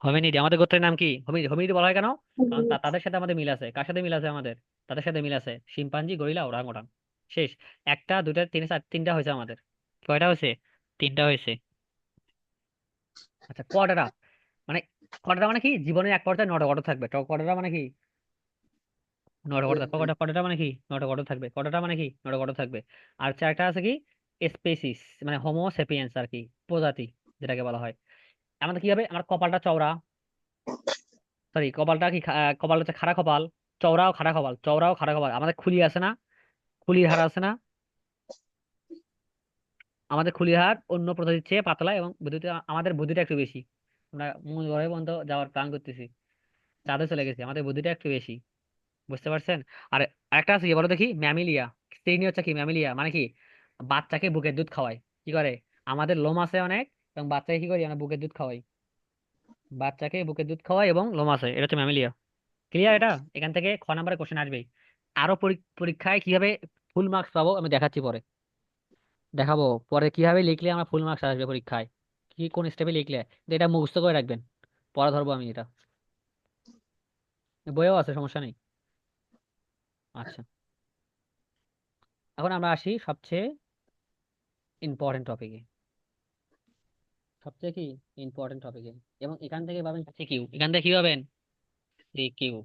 হোমিনিডি। আমাদের গোত্রের নাম কি? হোমিনিডি। হোমিনিডি বলা হয় কেন? কারণ তাদের সাথে আমাদের মিল আছে। কার সাথে মিল আছে আমাদের? তাদের সাথে মিল আছে শিম্পাঞ্জি, গরিলা, ওরাং ওটাং। শেষ। একটা, দুটা, তিনটা, 3টা হয়েছে আমাদের। কয়টা হয়েছে? 3টা হয়েছে। আচ্ছা, কোয়াড্রা মানে, কোয়াড্রা মানে কি? জীবনের এক পর্যায়ে 9টা গঠন থাকবে। কোয়াড্রা মানে কি? 9টা গঠন থাকবে। কোয়াড্রা মানে কি? 9টা গঠন থাকবে। কোয়াড্রা মানে কি? 9টা গঠন থাকবে। আর চারটা আছে কি? স্পেসিস, মানে হোমো সেপিয়েন্স আর কি, প্রজাতি যেটাকে বলা হয়। আমাদের কি হবে? আমার কপালটা চওড়া। সরি, কপালটা কি কপাল হচ্ছে খাড়া কপাল। চওড়াও খাড়া কপাল, চওড়াও খাড়া কপাল। আমাদের খুলি আছে না? খুলির হাড় আছে না? আমাদের খুলির হাড় অন্য প্রজাতির চেয়ে পাতলা এবং বুদ্ধিটা, আমাদের বুদ্ধিটা একটু বেশি। আমরা মূল গ্রহে পর্যন্ত যাওয়ার প্ল্যান করতেছি। চাঁদে চলে গেছি, আমাদের বুদ্ধিটা একটু বেশি। বুঝতে পারছেন? আর আরেকটা আছে কি বলো দেখি? ম্যামিলিয়া। শ্রেণী হচ্ছে কি? ম্যামিলিয়া মানে কি? বাচ্চাকে বুকের দুধ খাওয়ায়। কি করে? আমাদের লোম আছে অনেক, এবং বাচ্চাকে কি করি? আমরা বুকের দুধ খাওয়াই। বাচ্চাকে বুকের দুধ খাওয়াই এবং লোম আছে। এটা হচ্ছে ম্যামিলিয়া। ক্লিয়ার? এটা এখান থেকে 6 নম্বরের কোশ্চেন আসবেই। আরো পরীক্ষায় কিভাবে ফুল মার্কস পাবো আমি দেখাচ্ছি পরে। দেখাবো পরে কিভাবে লিখলে আমরা ফুল মার্কস আসবে পরীক্ষায়, কি কোন স্টেপে লিখলে। তো এটা মুখস্থ করে রাখবেন, পড়া ধরবো আমি এটা, বইও আছে, সমস্যা নেই। আচ্ছা, এখন আমরা আসি সবচেয়ে ইম্পর্টেন্ট টপিকে, সবচেয়ে কি ইম্পর্টেন্ট টপিকে। এবং এখান থেকে পাবেন সিকিউ, এখান থেকে কি পাবেন সিকিউ।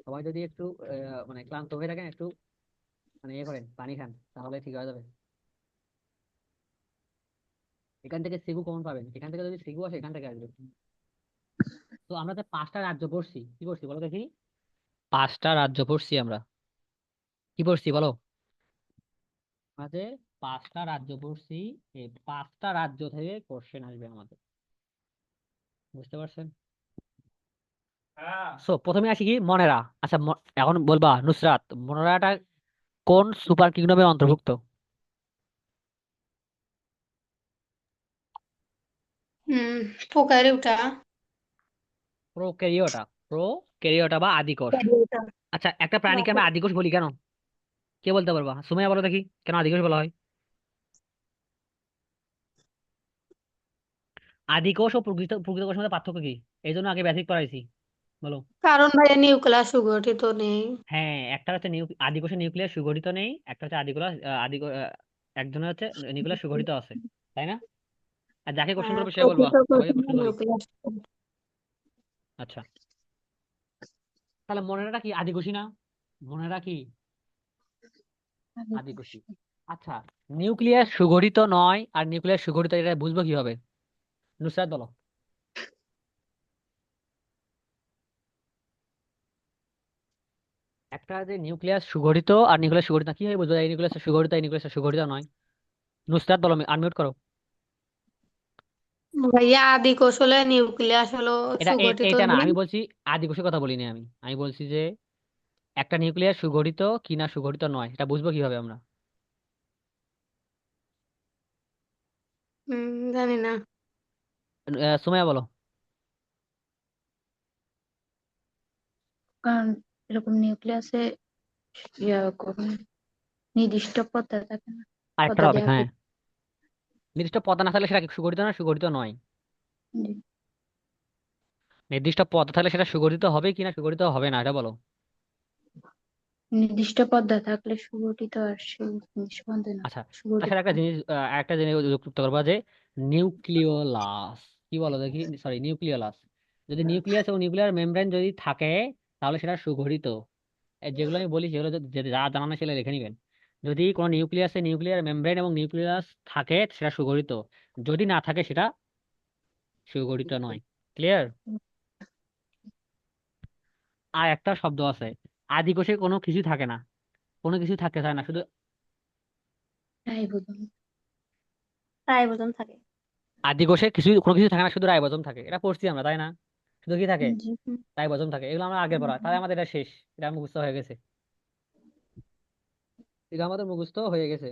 সবাই যদি একটু মানে ক্লান্ত হয়ে থাকেন, একটু মানে ইয়ে করেন, পানি খান, তাহলে ঠিক হয়ে যাবে। এখান থেকে সিকিউ কমন পাবেন, এখান থেকে যদি সিকিউ আসে এখান থেকে আসবে। তো আমরা যে 5টা রাজ্য পড়ছি, কি পড়ছি বলো দেখি, 5টা রাজ্য পড়ছি আমরা, কি পড়ছি বলো। আমরা যে 5টা রাজ্য পড়ছি, এই 5টা রাজ্য থেকে কোশ্চেন আসবে আমাদের, বুঝতে পারছেন। সো প্রথমে আসি কি মনেরা। আচ্ছা এখন বলবা নুসরাত, মনেরাটা কোন সুপার কিংডমের অন্তর্ভুক্ত? হুম, প্রোক্যারিওটা। প্রোক্যারিওটা, প্রোক্যারিওটা বা আদিকোষ। আচ্ছা একটা প্রাণীকে আমরা আদিকোষ বলি কেন, কে বলতে পারবা? সুমাইয়া বলো দেখি, কেন আদিকোষ বলা হয়? আদিকোষ ও প্রকৃত প্রকৃত কোষের মধ্যে পার্থক্য কি? এই জন্য আগে বেসিক পড়াইছি, বলো। কারণ ভাইয়া নিউক্লিয়াস সুগঠিত নেই। হ্যাঁ, একটা হচ্ছে আদিকোষের নিউক্লিয়াস সুগঠিত নেই, একটা হচ্ছে একজনের হচ্ছে নিউক্লিয়াস সুগঠিত আছে, তাই না? আর যাকে কোশ্চেন করবে সে বলবা, প্রকৃত সবাইকে কোষে কোশ্চেন করি। নিউক্লিয়াস। আচ্ছা, তাহলে মনেরা কি আদিকোষী না? মনেরা কি আদিকোষী? আচ্ছা, নিউক্লিয়াস সুগঠিত নয় আর নিউক্লিয়াস সুগঠিত, এটা বুঝবো কিভাবে? নুসরাত বলো। একটা যে নিউক্লিয়াস সুগঠিত আর নিউক্লিয়াস সুগঠিত না, কিভাবে বুঝবো এই নিউক্লিয়াস সুগঠিত এই নিউক্লিয়াস সুগঠিত নয়? নুসরাত বলো, আনমিউট করো। ভাইয়া আদি কোষ হলে নিউক্লিয়াস হলো সুগঠিত এটা না, নেই। আমি বলছি আদিকোষের কথা বলিনি আমি, আমি বলছি যে একটা নিউক্লিয়াস সুগঠিত কি না সুগঠিত নয়, এটা বুঝবো কিভাবে আমরা? জানি না। সুমাইয়া বলো। কারণ এরকম নিউক্লিয়াসে কোন নির্দিষ্ট পথে থাকে না, আরেকটা পদ্ধতি টপিক, আছে। হ্যাঁ, নির্দিষ্ট পদ না থাকলে সেটা কি সুগঠিত না সুগঠিত নয়? জি। নির্দিষ্ট পদ থাকলে সেটা সুগঠিত হবে কি না সুগঠিত হবে না, এটা বলো। নির্দিষ্ট পদ্ধতি থাকলে সুগঠিত আর নিষ্পন্দ না আচ্ছা, তার সুগঠিত। সাথে একটা জিনিস যুক্ত করবা যে নিউক্লিওলাস, কি বলো দেখি, সরি নিউক্লিওলাস। যদি নিউক্লিয়াস ও নিউক্লিয়ার মেমব্রেন যদি থাকে তাহলে সেটা সুগঠিত। যেগুলো আমি বলি সেগুলো যা জানা না সেগুলো লিখে নিবেন। যদি কোনো নিউক্লিয়াসে নিউক্লিয়ার মেমব্রেন এবং নিউক্লিয়াস থাকে সেটা সুগঠিত, যদি না থাকে সেটা সুগঠিত নয়। ক্লিয়ার? আর একটা শব্দ আছে, আদিকোষে কোনো কিছু থাকে না, কোনো কিছু থাকতে চায় না, শুধু রাইবোজোম। রাইবোজোম থাকে। আদিকোষে কোনো কিছু থাকে না, শুধু রাইবোজোম থাকে। এটা পড়ছি আমরা, তাই না? শুধু কি থাকে? জি। রাইবোজোম থাকে, এগুলো আমরা আগে পড়া, তাহলে আমাদের এটা শেষ, এটা মুখস্থ হয়ে গেছে, এটা আমাদের মুখস্থ হয়ে গেছে।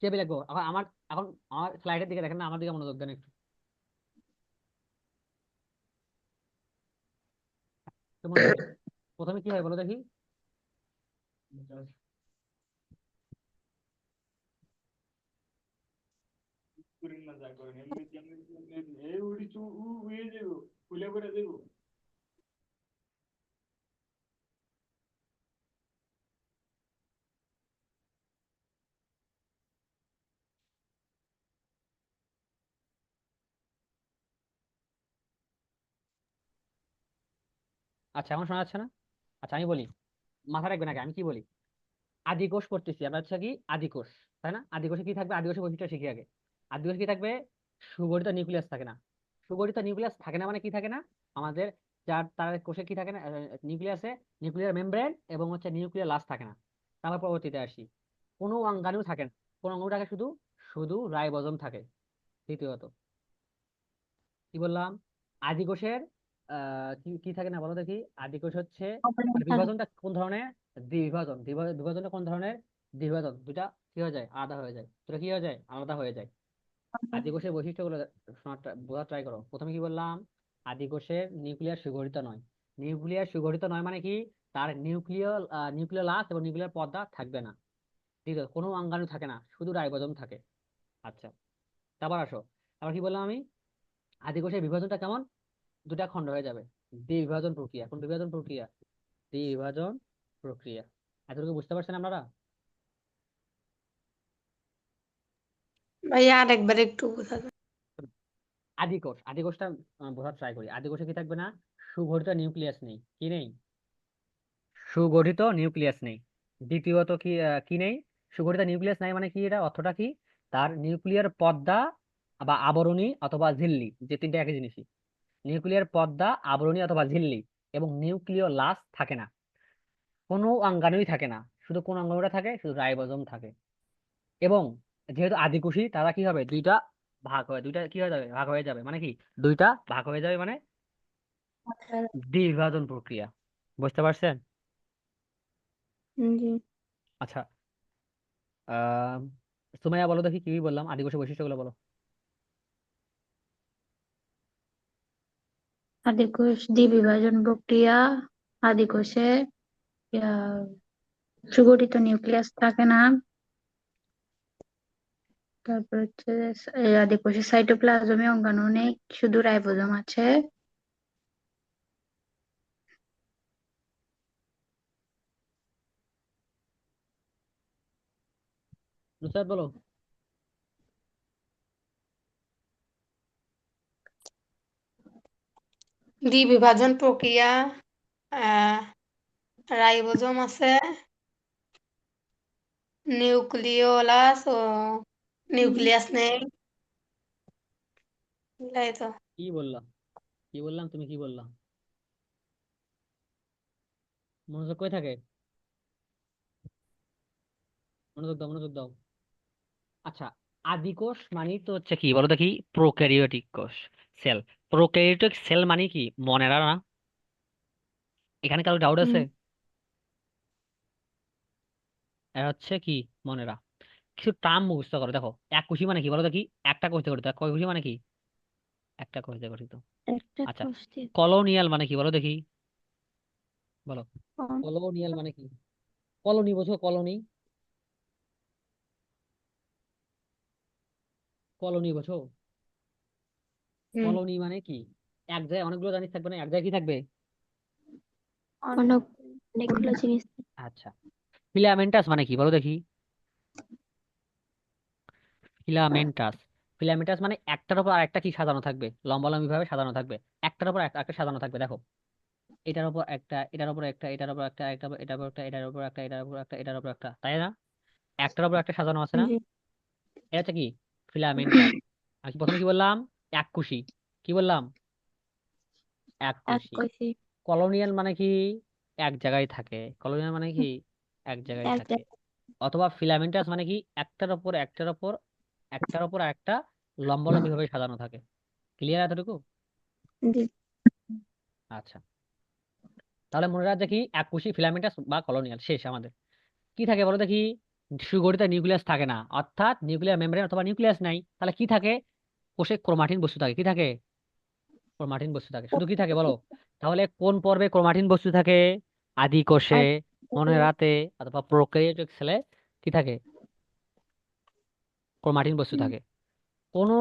কে লিখবো এখন? এখন আমার স্লাইডের দিকে দেখেন না, আমার দিকে মনোযোগ দেন একটু। তো মনে করি, প্রথমে কি হয় বলো দেখি। আচ্ছা, এখন শোনা যাচ্ছে না? আচ্ছা আমি বলি, মাথা রাখবেন আগে আমি কি বলি। আদিকোষ পড়তেছি আমরা, হচ্ছে কি আদিকোষ, তাই না? আদিকোষে কি থাকবে, আদিকোষের বৈশিষ্ট্য শিখি আগে। আদিকোষে কি থাকবে? সুগঠিত নিউক্লিয়াস থাকে না। সুগঠিত নিউক্লিয়াস থাকে না মানে কি থাকে না আমাদের, তার কোষে কি থাকে না, নিউক্লিয়াসে নিউক্লিয়ার মেমব্রেন এবং হচ্ছে নিউক্লিয়ার লাস থাকে না। তারপর পরবর্তীতে আসি, কোনো অঙ্গাণু থাকে না, কোন অঙ্গাণু থাকে শুধু, শুধু রাইবোজোম থাকে। তৃতীয়ত কি বললাম, আদিকোষের কি কি থাকে না বলো দেখি। আদিকোষ হচ্ছে, আর বিভাজনটা কোন ধরনের? দ্বিবিভাজন। বিভাজনটা কোন ধরনের? দ্বিবিভাজন। দুটা কি হয়ে যায়, আলাদা হয়ে যায়, দুটা কি হয়ে যায়, আলাদা হয়ে যায়। আদিকোষের বৈশিষ্ট্যগুলো বোঝার ট্রাই করো। প্রথমে কি বললাম, আদিকোষের নিউক্লিয়াস সুগঠিত নয়। নিউক্লিয়ার সুগঠিত নয় মানে কি, তার নিউক্লিয়াস এবং নিউক্লিয়ার পর্দা থাকবে না। ঠিক আছে, কোনো অঙ্গাণু থাকে না, শুধু রাইবোজোম থাকে। আচ্ছা, তারপর আসো, আবার কি বললাম আমি, আদিকোষের বিভাজনটা কেমন, দুটা খণ্ড হয়ে যাবে। দ্বিবিভাজন প্রক্রিয়া, কোন বিভাজন প্রক্রিয়া, দ্বিবিভাজন প্রক্রিয়া। এতটুকু বুঝতে পারছেন আপনারা? ভাইয়া আরেকবার একটু বোঝাবেন? আদিকোষটা বোঝার ট্রাই করি। আদিকোষে কি থাকবে না, সুগঠিত নিউক্লিয়াস নেই। কি নেই, সুগঠিত নিউক্লিয়াস নেই। দ্বিতীয়ত কি কি নেই, সুগঠিত নিউক্লিয়াস নাই মানে কি, এটা অর্থটা কি, তার নিউক্লিয়ার পর্দা বা আবরণী অথবা ঝিল্লি, যে তিনটা একই জিনিসই। নিউক্লিয়ার পর্দা, আবরণী অথবা ঝিল্লি এবং নিউক্লিওলাস থাকে না, কোনো অঙ্গাণুই থাকে না। শুধু কোন অঙ্গাণুটা থাকে, শুধু রাইবোজোম থাকে। এবং যেহেতু আদিকোষী, তারা কি হবে, দুইটা কি হয়ে যাবে, ভাগ হয়ে যাবে মানে কি, দুইটা ভাগ হয়ে যাবে মানে আচ্ছা। দ্বিবিভাজন প্রক্রিয়া। বুঝতে পারছেন? জি। আচ্ছা, আহ সুমাইয়া বলো দেখি, কি বললাম, আদিকোষের বৈশিষ্ট্যগুলো বলো। আদিকোষ দ্বিবিভাজন প্রক্রিয়া, আদিকোষে আহ, সুগঠিত নিউক্লিয়াস থাকে না। তারপর হচ্ছে আদিকোষে সাইটোপ্লাজমে অঙ্গাণু নেই, শুধু রাইবোজোম আছে। নুসরাত বলো। দ্বিবিভাজন প্রক্রিয়া, আহ রাইবোজোম আছে, নিউক্লিওলাস ও নিউক্লিয়াস নেই, এটাই তো। কি বললাম, কি বললাম, তুমি কি বললাম? মনোযোগ কই থাকে, মনোযোগ দাও, মনোযোগ দাও। আচ্ছা, আদিকোষ মানে তো হচ্ছে কি বলো দেখি, প্রোক্যারিওটিক কোষ, সেল। প্রোক্যারিওটিক সেল মানে কি, মনেরা না? এখানে কারো ডাউট আছে? হুম। এরা হচ্ছে কি, মনেরা। কিছু টার্ম মুখস্থ করো, দেখো, এক কোষী মানে কি বলো দেখি, একটা কোষ দিয়ে গঠিত। কয় কোষী মানে কি, একটা কোষ দিয়ে গঠিত। একটা আচ্ছা, কোষ দিয়ে কলোনিয়াল মানে কি বলো দেখি, বলো। কোন? কলোনিয়াল মানে কি, কলোনি বোঝো, কলোনি, কলোনি বোঝো? হুম। কলোনি মানে কি, এক জায়গায় অনেকগুলো জিনিস থাকবে না, এক জায়গায় কি থাকবে? অনেক অনেকগুলো জিনিস আচ্ছা, ফিলামেন্টাস মানে কি বলো দেখি, ফিলামেন্টাস। ফিলামেন্টাস মানে একটার উপর আরেকটা কি সাজানো থাকবে, লম্বালম্বি ভাবে সাজানো থাকবে, একটার উপর একটা সাজানো থাকবে। দেখো, এটার উপর একটা, এটার উপর একটা, এটার উপর একটা, এটার উপর একটা, এটার উপর একটা, এটার উপর একটা, এটার উপর একটা, তাই না? একটার উপর একটা সাজানো আছে না? জি। এটা হচ্ছে কি, ফিলামেন্টাস। আমি প্রথমে কি বললাম, এক কোষী। কি বললাম, এক এক কোষী। কোষী। কলোনিয়াল মানে কি, এক জায়গায় থাকে। কলোনিয়াল মানে কি, এক জায়গায় এক থাকে। জায়গায়। অথবা ফিলামেন্টাস মানে কি, একটার উপর একটা লম্বালম্বি ভাবে সাজানো থাকে। ক্লিয়ার এতটুকু? জি। আচ্ছা, তাহলে মনে রাখবে কি, এককোষী, ফিলামেন্টাস বা কলোনিয়াল, শেষ আমাদের। কি থাকে বলো দেখি, সুগঠিত নিউক্লিয়াস থাকে না, অর্থাৎ নিউক্লিয়ার মেমব্রেন অথবা নিউক্লিয়াস নাই। তাহলে কি থাকে, কোষে ক্রোমাটিন বস্তু থাকে। কি থাকে, ক্রোমাটিন বস্তু থাকে। শুধু কি থাকে বলো, তাহলে কোন পর্বে ক্রোমাটিন বস্তু থাকে, আদি কোষে, আর মনে রাতে, অথবা প্রোক্যারিওটিক সেলে কি থাকে, ক্রোমাটিন বস্তু থাকে। কোনো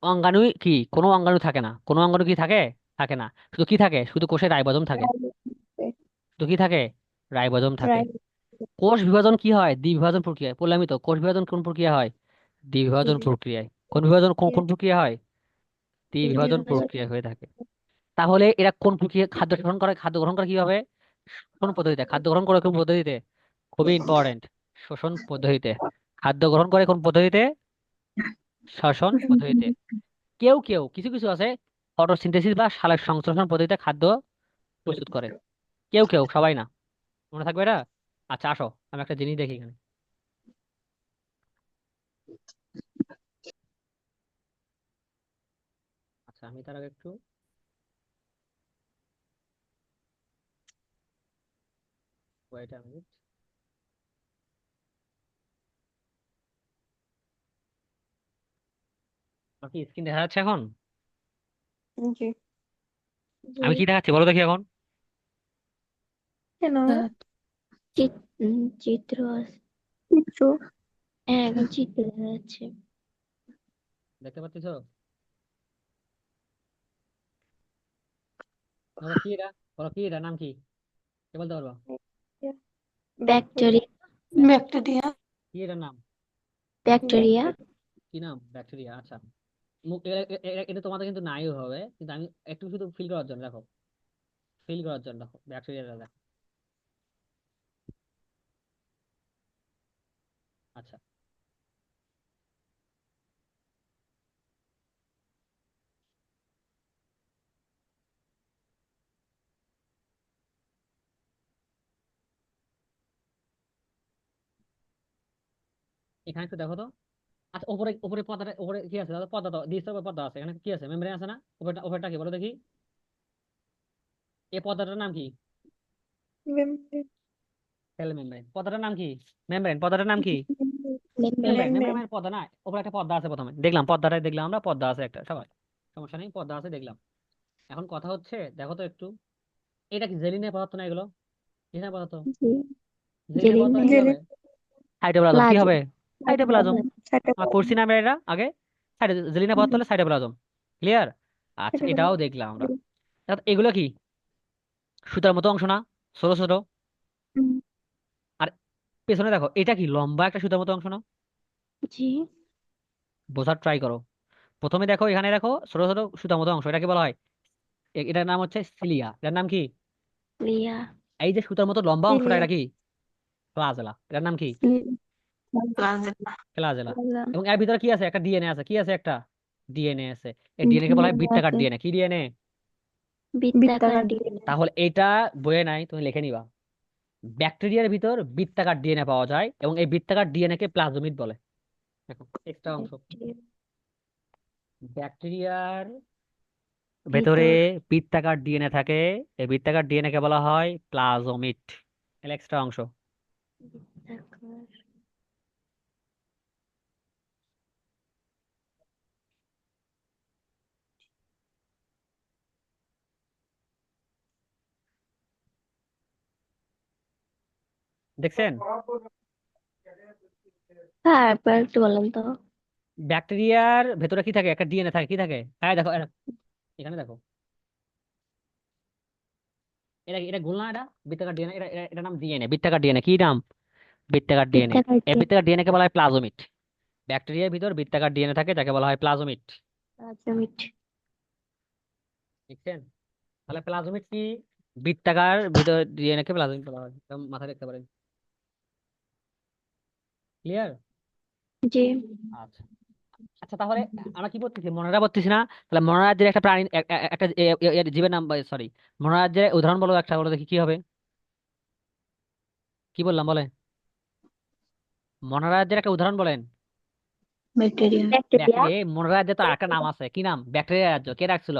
অঙ্গাণুই কি, কোনো অঙ্গাণু থাকে না, কোনো অঙ্গাণু কি থাকে, থাকে না। শুধু কি থাকে, শুধু কোষে রাইবোজোম থাকে। শুধু কি থাকে, রাইবোজোম থাকে। রাইট। কোষ বিভাজন কি হয়, দ্বিবিভাজন প্রক্রিয়ায়। বললামই তো, কোষ বিভাজন কোন প্রক্রিয়া হয়, দ্বিবিভাজন প্রক্রিয়ায়। কোন বিভাজন, কোন কোন প্রক্রিয়া হয়, দ্বিবিভাজন প্রক্রিয়া হয়ে থাকে। তাহলে এরা কোন প্রক্রিয়া, খাদ্য শোষণ করে, খাদ্য গ্রহণ করে কিভাবে, শোষণ পদ্ধতিতে। খাদ্য গ্রহণ করে কোন পদ্ধতিতে, খুবই ইম্পর্টেন্ট, শোষণ পদ্ধতিতে। খাদ্য গ্রহণ করে কোন পদ্ধতিতে, শ্বসন পদ্ধতিতে। কেউ কেউ কিছু কিছু আছে ফটোসিনথেসিস বা সালোক সংশ্লেষণ পদ্ধতিতে খাদ্য প্রস্তুত করে। কেউ কেউ, সবাই না। মনে থাকবে এটা? আচ্ছা, আসো, আমি একটা জিনিস দেখি এখানে। আচ্ছা, আমি তার আগে একটু, ওয়েট আ মিনিট। আমার কি স্ক্রিন দেখা যাচ্ছে এখন? জি। আমি কি দেখাচ্ছি বলো দেখি এখন? কেন চিত্র আছে। চিত্র হ্যাঁ, এখন চিত্র দেখা যাচ্ছে। দেখতে পাচ্ছিস? বলো কি এটা, বলো কি এটা, নাম কি? কে বলতে পারবো? ব্যাকটেরিয়া। ব্যাকটেরিয়া। কি এটার নাম? ব্যাকটেরিয়া। কি নাম? ব্যাকটেরিয়া। আচ্ছা, এটা তোমাদের কিন্তু নাইও হবে, কিন্তু আমি একটু শুধু ফিল করার জন্য দেখো, ফিল করার জন্য দেখো ব্যাকটেরিয়াটা দেখো। আচ্ছা, এখানে একটু দেখো তো। আচ্ছা, উপরে উপরে পর্দাটা, উপরে কি আছে দাদা? পর্দা তো দিয়েছে, উপরে পর্দা আছে, এখানে কি আছে? মেমব্রেন আছে না? উপরটা, উপরটা কি বলো দেখি? এই পর্দাটার নাম কি? Membrane cell membrane. পর্দাটার নাম কি? মেমব্রেন। পর্দাটার নাম কি? মেমব্রেন। মেমব্রেন। মেমব্রেন মেমব্রেনের পর্দা না, উপরে একটা পর্দা আছে, প্রথমে দেখলাম পর্দাটাই, দেখলাম আমরা পর্দা আছে একটা, সবাই সমস্যা নেই, পর্দা আছে দেখলাম। এখন কথা হচ্ছে দেখো তো একটু, এটা কি জেলিনের পদার্থ না এগুলো? জেলিনের পদার্থ। জেলিনের পদার্থ কি জেলি হবে? সাইটোপ্লাজম। কি হবে? সাইটোপ্লাজম। সাইটোপ্লাজম আমরা করছি না আমরা এটা আগে? জেলিনের পদার্থ হলে সাইটোপ্লাজম। ক্লিয়ার? আচ্ছা, এটাও দেখলাম আমরা। এগুলো কি সুতার মতো অংশ না? ছোট ছোট। আর পেছনে দেখো, এটা কি লম্বা একটা সুতার মতো অংশ না? জি। বোঝার ট্রাই করো। প্রথমে দেখো, এখানে দেখো ছোট ছোট সুতার মতো অংশ, এটাকে বলা হয়, এটার নাম হচ্ছে সিলিয়া। এটার নাম কি? লিয়া। এই যে সুতার মতো লম্বা অংশটা, সিলিয়া এটা কি? ফ্লাজেলা। এটার নাম কি? প্লাজেলা। ফ্লাজেলা। এবং এর ভিতরে কি আছে? একটা ডিএনএ আছে। কি আছে? একটা ডিএনএ আছে। এই ডিএনএ কে বলা হয় বৃত্তাকার ডিএনএ। কি ডিএনএ? বৃত্তাকার বৃত্তাকার ডিএনএ। তাহলে এটা বইয়ে নাই, তুমি লিখে নিবা। ব্যাকটেরিয়ার ভিতর বৃত্তাকার ডিএনএ পাওয়া যায়, এবং এই বৃত্তাকার ডিএনএ কে প্লাজমিড বলে। দেখো এক্সট্রা অংশ। ব্যাকটেরিয়ার ভেতরে ভিতর বৃত্তাকার ডিএনএ থাকে, এই বৃত্তাকার ডিএনএ কে বলা হয় প্লাজমিড। এক্সট্রা অংশ। বৃত্তাকার। দেখছেন? হ্যাঁ, একবার একটু বলেন তো। ব্যাকটেরিয়ার ভেতরে কি থাকে? একটা ডিএনএ থাকে। কি থাকে? হ্যাঁ দেখো, এখানে দেখো, এটা এটা গোল না? এটা বৃত্তাকার ডিএনএ। এটা নাম ডিএনএ, বৃত্তাকার ডিএনএ। কি নাম? বৃত্তাকার ডিএনএ। বৃত্তাকার এই ডিএনএ। বৃত্তাকার ডিএনএ কে বলা হয় প্লাজমিড। ব্যাকটেরিয়ার ভিতর বৃত্তাকার ডিএনএ থাকে, যাকে বলা হয় প্লাজমিড। প্লাজমিড। দেখছেন? তাহলে প্লাজমিড কি? বৃত্তাকার ভিতর ডিএনএ কে প্লাজমিড বলা হয়, এটা মাথায় রাখতে পারেন। ক্লিয়ার? জি। আচ্ছা। আচ্ছা, তাহলে আমরা কি বলতেছি? মনোরা বলতেছি না? তাহলে মনোরাজ্যের একটা প্রাণী, একটা জীবের নাম, সরি, মনোরাজ্যের উদাহরণ বলো একটা, বলো দেখি কি হবে? কি বললাম বলে? মনোরাজ্যের একটা উদাহরণ বলেন। ব্যাকটেরিয়া। ব্যাকটেরিয়া। ব্যাকটেরিয়া। মনোরাজ্যে তো আরেকটা নাম আছে। কি নাম? ব্যাকটেরিয়া রাজ্য। কে রাখছিল?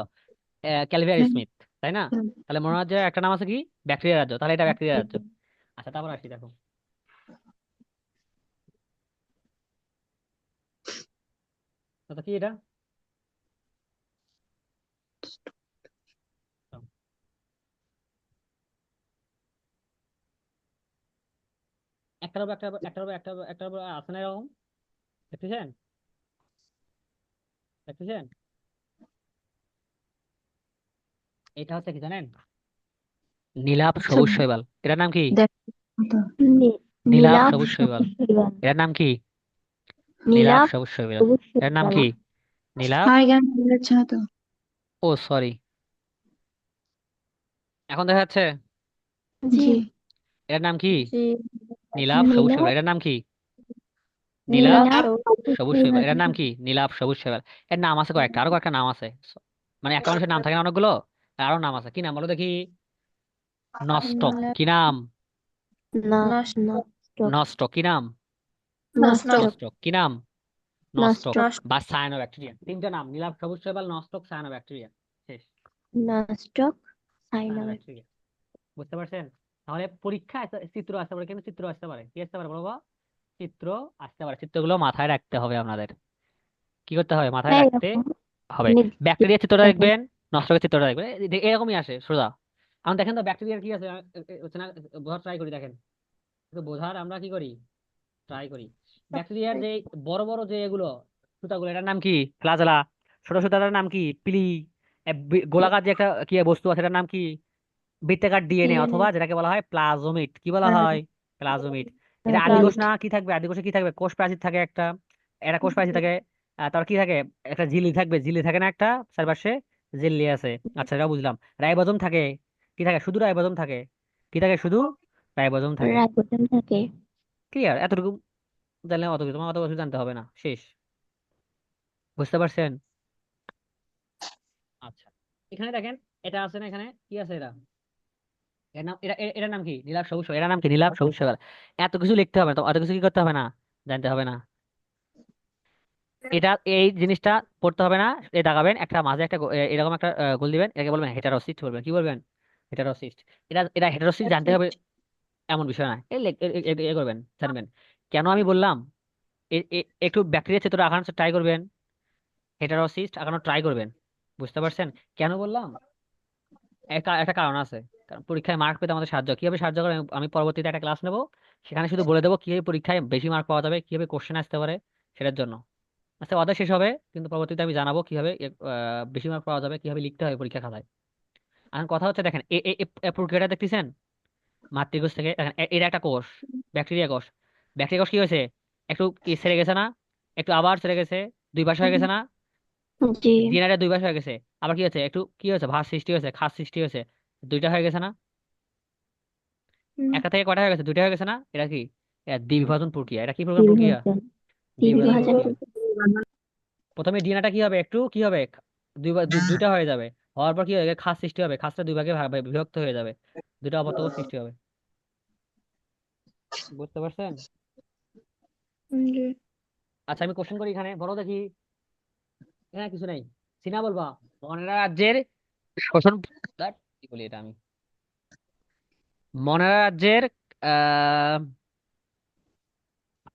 ক্যালভিয়ার স্মিথ, তাই না? তাহলে মনোরাজ্যের একটা নাম আছে কি? ব্যাকটেরিয়া রাজ্য। তাহলে এটা ব্যাকটেরিয়া রাজ্য। আচ্ছা, তারপর আসি দেখো, তো কি এটা? একটার উপর একটা, একটার উপর একটা, একটার উপর আছে না এরকম? দেখতেছেন? দেখতেছেন? এটা হচ্ছে কি জানেন? নীলাভ সবুজ শৈবাল। এটার নাম কি? দেখো নীলাভ নীলাভ সবুজ শৈবাল। সবুজ শৈবাল। এটার নাম কি? নীলাভ নীলাভ সবুজ শৈবাল। সবুজ এটার নাম শৈবাল। কি? নীলাভ। আর এখানে দেখা যাচ্ছে না তো। ও সরি, এখন দেখা যাচ্ছে? জি। জি। এটার নাম কি? জি নীলাভ সবুজ শৈবাল। নীলাভ। এটার নাম কি? নীলাভ নীলাভ নীলাভ সবুজ সবুজ শৈবাল। শৈবাল। এটার নাম কি? নীলাভ সবুজ শৈবাল। এর নাম আছে কয়েকটা, আরো কয়েকটা নাম আছে। মানে একটা মানুষের নাম থাকে না অনেকগুলো? আরো নাম আছে। কি নাম বলো দেখি? নষ্টক। নীলাভ কি নাম? নষ্ট নষ্টক। নষ্টক। কি নাম? নষ্টক নষ্টক। কি নাম? নষ্টক নষ্টক। নষ্ট বা সায়ানোব্যাকটেরিয়া। তিনটা নাম: নীলাভ সবুজ শৈবাল, নষ্টক, সায়ানোব্যাকটেরিয়া। শেষ। নষ্টক। সাইনাম। সায়ানোব্যাকটেরিয়া। বুঝতে পারছেন? তাহলে পরীক্ষা চিত্র আসতে পারে। কিন্তু চিত্র আসতে পারে, কি আসতে পারে বলবো? চিত্র আসতে পারে। চিত্রগুলো মাথায় রাখতে হবে আপনাদের। কি করতে হবে? মাথায় রাখতে হবে। ব্যাকটেরিয়া চিত্রটা দেখবেন, নষ্টকের চিত্রটা দেখবেন, এরকমই আসে সোজা। এখন দেখেন তো ব্যাকটেরিয়ার কি আছে হচ্ছে না, বোঝার ট্রাই করি, দেখেন একটু বোঝার আমরা কি করি, ট্রাই করি। ব্যাকটেরিয়ার যে বড় বড় যে এগুলো সুতাগুলো, এটার নাম কি? ফ্লাজেলা। ছোট সুতাটার নাম কি? পিলি। গোলাকার যে একটা কি বস্তু আছে, এটার নাম কি? বৃত্তাকার ডিএনএ, ডিএনএ অথবা যেটাকে বলা হয় প্লাজমিড। কি বলা হয়? প্লাজমিড। এটা আদিকোষ প্লাজমিড। না? কি থাকবে আদিকোষে? কি থাকবে? কোষ প্রাচীর থাকে একটা, একটা কোষ প্রাচীর থাকে। তারপর কি থাকে? একটা ঝিল্লি থাকবে, ঝিল্লি থাকে না একটা চারপাশে? ঝিল্লি আছে। আচ্ছা, এটা বুঝলাম। রাইবোজোম থাকে। কি থাকে? শুধু রাইবোজোম থাকে। কি থাকে? শুধু রাইবোজোম থাকে। রাইবোজোম থাকে। ক্লিয়ার? এতটুকু জানলে অত কিছু, তোমার অত কিছু জানতে হবে না, শেষ। বুঝতে পারছেন? আচ্ছা, এখানে দেখেন, এটা আছে না, এখানে কি আছে? এটা এর নাম, এটার নাম কি? নীলাভ সবুজ সাগর। এটার নাম কি? নীলাভ সবুজ সাগর। এত কিছু লিখতে হবে না তো, এত কিছু কি করতে হবে না, জানতে হবে না। এটা এই জিনিসটা পড়তে হবে না। এ দাগাবেন একটা মাঝে একটা এরকম একটা গোল দিবেন, এটাকে বলবেন হেটারোসিস্ট বলবেন। কি বলবেন? হেটারোসিস্ট। এটা এটা হেটারোসিস্ট জানতে হবে এমন বিষয় না। এ করবেন, জানবেন। কেন আমি বললাম একটু ব্যাকটেরিয়া চিত্র আঁকানোর ট্রাই করবেন, হেটারোসিস্ট আঁকানোর ট্রাই করবেন। বুঝতে পারছেন কেন বললাম? একটা কারণ আছে। কারণ পরীক্ষায় মার্ক পেতে আমাদের সাহায্য, কিভাবে সাহায্য করে আমি পরবর্তীতে একটা ক্লাস নেব, সেখানে শুধু বলে দেবো কিভাবে পরীক্ষায় বেশি মার্ক পাওয়া যাবে, কিভাবে কোশ্চেন আসতে পারে, সেটার জন্য। আচ্ছা, অধ্যায় শেষ হবে, কিন্তু পরবর্তীতে আমি জানাবো কিভাবে বেশি মার্ক পাওয়া যাবে, কিভাবে লিখতে হবে পরীক্ষা খাতায়। এখন কথা হচ্ছে, দেখেন এই প্রক্রিয়াটা দেখতেছেন মাতৃকোষ থেকে। দেখেন এটা একটা কোষ, ব্যাকটেরিয়া কোষ। ব্যাকটেরিয়া কোষ কি হয়েছে? একটু কি ছেড়ে গেছে না? একটু আবার ছেড়ে গেছে, দুই পাশে হয়ে গেছে না? জি। ডিএনএ দুই পাশে হয়ে গেছে। আবার কি হয়েছে? একটু কি হয়েছে? ভাঁজ সৃষ্টি হয়েছে, খাঁজ সৃষ্টি হয়েছে। দুইটা হয়ে গেছে না? একটা থেকে কয়টা হয়ে গেছে? দুইটা হয়ে গেছে না? এটা কি? এটা দ্বিবিভাজন প্রক্রিয়া। এটা কি প্রক্রিয়া? দ্বিবিভাজন। দ্বিবিভাজন দ্বিবিভাজন। প্রক্রিয়া। প্রথমে ডিএনএটা কি হবে? একটু কি হবে? দুইটা হয়ে যাবে। হওয়ার পর কি হবে? খাঁজ সৃষ্টি হবে, খাঁজটা দুই ভাগে বিভক্ত হয়ে যাবে, দুটো অপত্য সৃষ্টি হবে। বুঝতে পারছেন? জি। আচ্ছা, আমি কোশ্চেন করি এখানে, বলো দেখি। এখানে কিছু নাই, সিনা বলবা। মনেরা রাজ্যের শোষণ, ধ্যাৎ, কি বলি এটা আমি, মনেরা রাজ্যের আহ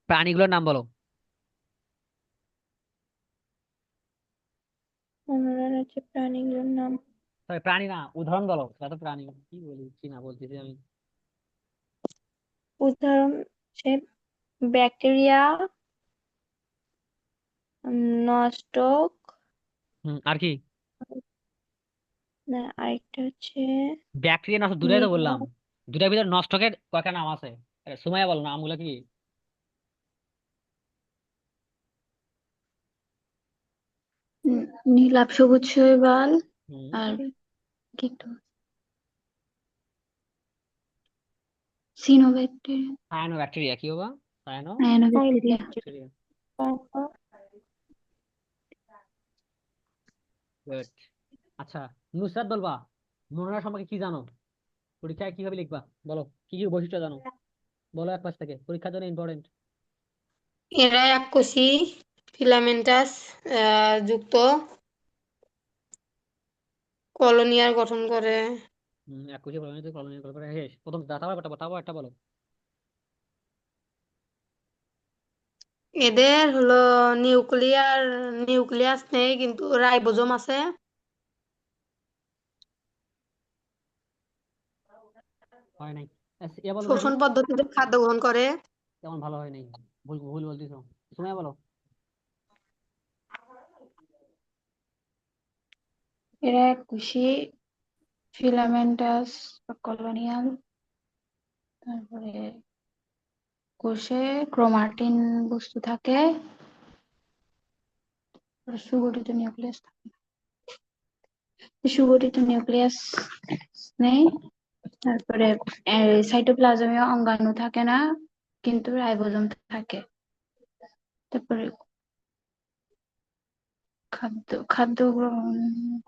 প্রাণীগুলোর নাম বলো। অন্যরা হচ্ছে প্রাণীগুলোর নাম। সরি, প্রাণী না, উদাহরণ বলো। এত প্রাণী কি বলি, চিনা বলতেছি আমি। উদাহরণ হচ্ছে ব্যাকটেরিয়া, নস্টক, আর কি? না আরেকটা হচ্ছে ব্যাকটেরিয়া নষ্ট, দুটাই তো মিলিবাগ। বললাম। দুটার ভিতরে নষ্টকের কয়টা নাম আছে? সুমাইয়া বলো নামগুলো কি? নীলাভ সবুজ শৈবাল হুম। আর কি তো সিনোব্যাকটেরিয়া, সায়ানো ব্যাকটেরিয়া। কি বাবা? Cyano cyanobacteria. ব্যাকটেরিয়া। গুড। আচ্ছা, নুসরাত বলবা, মোনারা সম্পর্কে কি জানো? পরীক্ষায় কিভাবে লিখবা? বলো, কি কি বৈশিষ্ট্য জানো? বলো এক পাশ থেকে, পরীক্ষার জন্য ইম্পর্টেন্ট। এরা এককোষী ফিলামেন্টাস যুক্ত কলোনিয়ার গঠন করে। একুশে কলোনি কলোনি করে শেষ। প্রথম তাও একটা বলো। এদের হলো নিউক্লিয়াস নেই, কিন্তু রাইবোজোম আছে। হয় নাই। আচ্ছা, এ বলো দেখি। শ্বসন পদ্ধতিতে খাদ্য গ্রহণ করে। তেমন ভালো হয় নাই, ভুল ভুল বলতেছো। সুমাইয়া বলো। এরা এককোষী ফিলামেন্টাস বা কলোনিয়াল। তারপরে কোষে ক্রোমাটিন বস্তু থাকে, আর সুগঠিত নিউক্লিয়াস থাকে। সুগঠিত নিউক্লিয়াস নেই। তারপরে সাইটোপ্লাজমীয় অঙ্গাণু থাকে না, কিন্তু রাইবোজোম থাকে। তারপরে খাদ্য খাদ্য গ্রহণ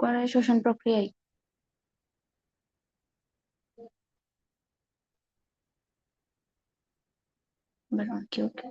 করে শ্বসন প্রক্রিয়ায়। ওকে ওকে।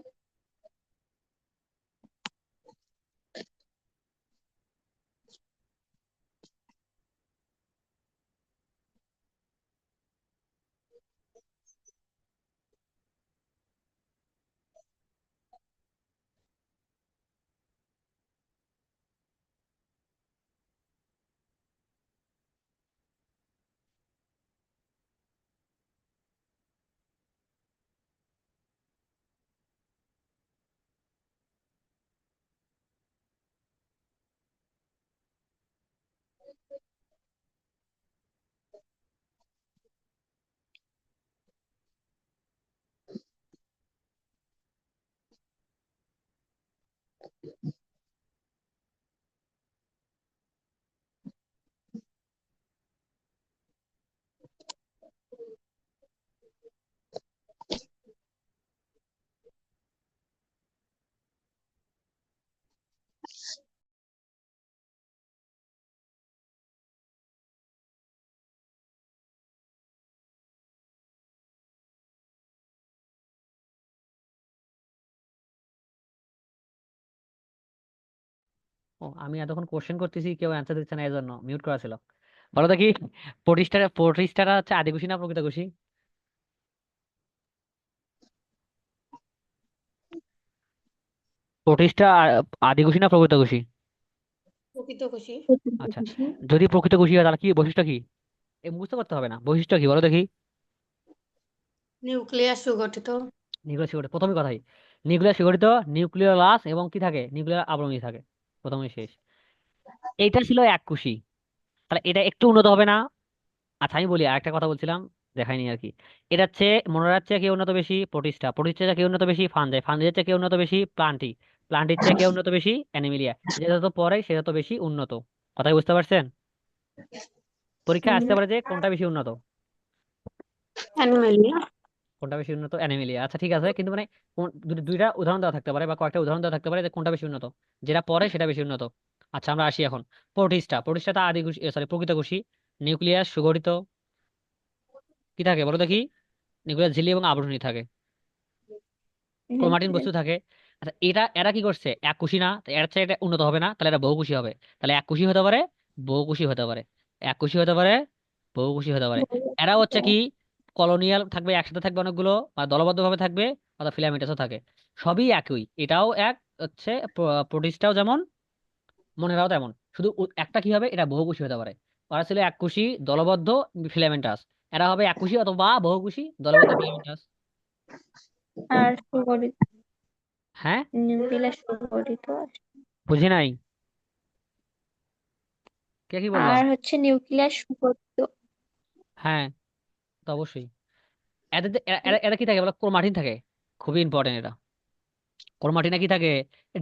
ও, আমি এতক্ষণ কোশ্চেন করতেছি, কেউ অ্যান্সার দিচ্ছে না, এই জন্য মিউট করা ছিল। বলো দেখি, প্রতিষ্ঠাটা হচ্ছে আদিঘুষি না প্রকৃতঘুষি? প্রতিষ্ঠা আদিঘুষি না প্রকৃতঘুষি? প্রকৃত খুশি। আচ্ছা, যদি প্রকৃতঘুষি হয় তাহলে কি বৈশিষ্ট্য কি? এ মুখস্থ করতে হবে না, বৈশিষ্ট্য কি বলো দেখি। নিউক্লিয়াস সুগঠিত। নিউক্লিয়াস শিকড়, প্রথমে কথাই, নিউক্লিয়াস শিকড়িত, নিউক্লিয়াস এবং কি থাকে, নিউক্লিয়ার আবরণী থাকে, প্রথমে শেষ। এইটা ছিল এককুশি, তাহলে এটা একটু উন্নত হবে না? আচ্ছা আমি বলি, আরেকটা কথা বলছিলাম, দেখাইনি আর কি। এটা হচ্ছে মনোরার চেয়ে কে উন্নত বেশি? প্রতিষ্ঠা চেয়ে কে উন্নত বেশি? ফানজাই চেয়ে কে উন্নত বেশি? প্লান্টির চেয়ে কে উন্নত বেশি? অ্যানিমিলিয়া। যেটা তো পরে সেটা তো বেশি উন্নত। কথাই বুঝতে পারছেন? পরীক্ষায় আসতে পারে যে কোনটা বেশি উন্নত। অ্যানিমেলিয়া। কোনটা বেশি উন্নত? অ্যানিমিলিয়া। আচ্ছা ঠিক আছে, কিন্তু মানে দুইটা উদাহরণ দেওয়া থাকতে পারে বা কয়েকটা উদাহরণ দেওয়া থাকতে পারে যে কোনটা বেশি উন্নত, যেটা পরে সেটা বেশি উন্নত। আচ্ছা আমরা আসি এখন। প্রতিষ্ঠাটা প্রকৃতঘুষি, নিউক্লিয়াস সুগঠিত, কি থাকে বলো দেখি? নিউক্লিয়াস ঝিল্লি এবং আবরণী থাকে, ক্রোমাটিন বস্তু থাকে। আচ্ছা এরা কি করছে? এককুশি না, তো এর চেয়ে এটা উন্নত হবে না, তাহলে এটা বহুকুশি হবে। তাহলে এককুশি হতে পারে, বহুকুশি হতে পারে, এককুশি হতে পারে, বহুকুশি হতে পারে। এরা হচ্ছে কি, কলোনিয়াল থাকবে, একসাথে থাকবে অনেকগুলো, বা দলবদ্ধভাবে থাকবে, অথবা ফিলামেন্টাসও থাকে। সবই একই, এটাও এক হচ্ছে, প্রোটিস্টাও যেমন, মনেরাও তেমন। শুধু একটা কি হবে, এটা বহুকুশি হতে পারে। ওরা ছিল এককুশি দলবদ্ধ ফিলামেন্টাস, এরা হবে এককুশি অথবা বহুকুশি দলবদ্ধ ফিলামেন্টাস। আর সুগঠিত, হ্যাঁ, নিউক্লিয়াস সুগঠিত, বুঝি নাই, কে কি বললা? আর হচ্ছে নিউক্লিয়াস সুগঠিত। হ্যাঁ, তো অবশ্যই। এদের এরা এরা এরা কি থাকে বলো? ক্রোমাটিন থাকে, খুবই ইম্পর্টেন্ট এটা। ক্রোমাটিনে কি থাকে?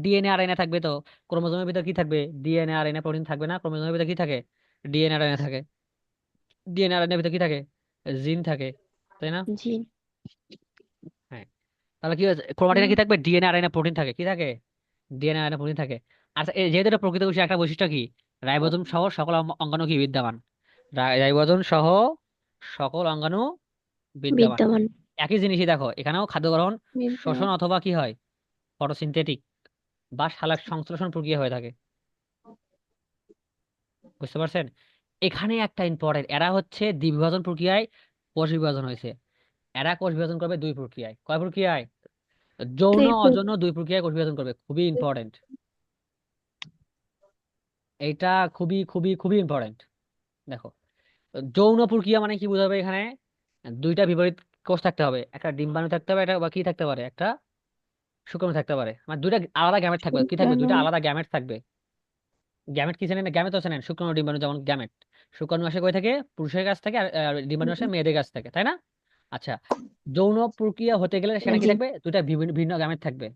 ডিএনএ আরএনএ থাকবে তো। ক্রোমোজোমের ভিতর কি থাকবে? ডিএনএ আরএনএ, প্রোটিন থাকবে না? ক্রোমোজোমের ভিতর কি থাকে? ডিএনএ আরএনএ থাকে। ডিএনএ আরএনএর ভিতর কি থাকে? জিন থাকে, তাই না? জি। হ্যাঁ, তাহলে কি হয়েছে, ক্রোমাটিনে কি থাকবে? ডিএনএ আরএনএ প্রোটিন থাকে, কি থাকে? ডিএনএ আরএনএ প্রোটিন থাকে। আর যেহেতু এটা প্রকৃত কোষে একটা বৈশিষ্ট্য কি, রাইবোজোম সহ সকল অঙ্গাণু কি বিদ্যমান? রাইবোজোম সহ সকল অঙ্গাণু বিদ্যমান। বিদ্যমান। একই জিনিসই দেখো, এখানেও খাদ্য গ্রহণ, শ্বসন বিদ্যমান। অথবা কি হয়, ফটোসিনথেটিক বা সালোক সংশ্লেষণ প্রক্রিয়া হয়ে থাকে। বুঝতে পারছেন? এখানে একটা ইম্পর্টেন্ট, এরা হচ্ছে দ্বিবিভাজন প্রক্রিয়ায় কোষ বিভাজন হয়েছে। এরা কোষ বিভাজন করবে দুই প্রক্রিয়ায়। কয় প্রক্রিয়ায়? যৌন, অযৌন দুই প্রক্রিয়ায় কোষ বিভাজন করবে। খুবই ইম্পর্টেন্ট, এইটা খুবই খুবই খুবই ইম্পর্টেন্ট। দেখো, যৌন প্রক্রিয়া মানে কি বোঝাবে এখানে? দুইটা বিপরীত কোষ থাকতে হবে, একটা ডিম্বাণু থাকতে হবে, একটা বা কি থাকতে পারে, একটা শুক্রাণু থাকতে পারে, মানে দুইটা আলাদা গ্যামেট থাকবে। কি থাকবে? দুইটা আলাদা গ্যামেট থাকবে। গ্যামেট কি জানেন? গ্যামেট তো জানেন, শুক্রাণু ডিম্বাণু যেমন গ্যামেট। শুক্রাণু আসে কই থেকে? পুরুষের কাছ থেকে, আর ডিম্বাণু আসে মেয়েদের কাছ থেকে, তাই না? আচ্ছা, যৌন প্রক্রিয়া হতে গেলে সেটা কি জি। থাকবে? দুইটা ভিন্ন ভিন্ন গ্যামেট থাকবে।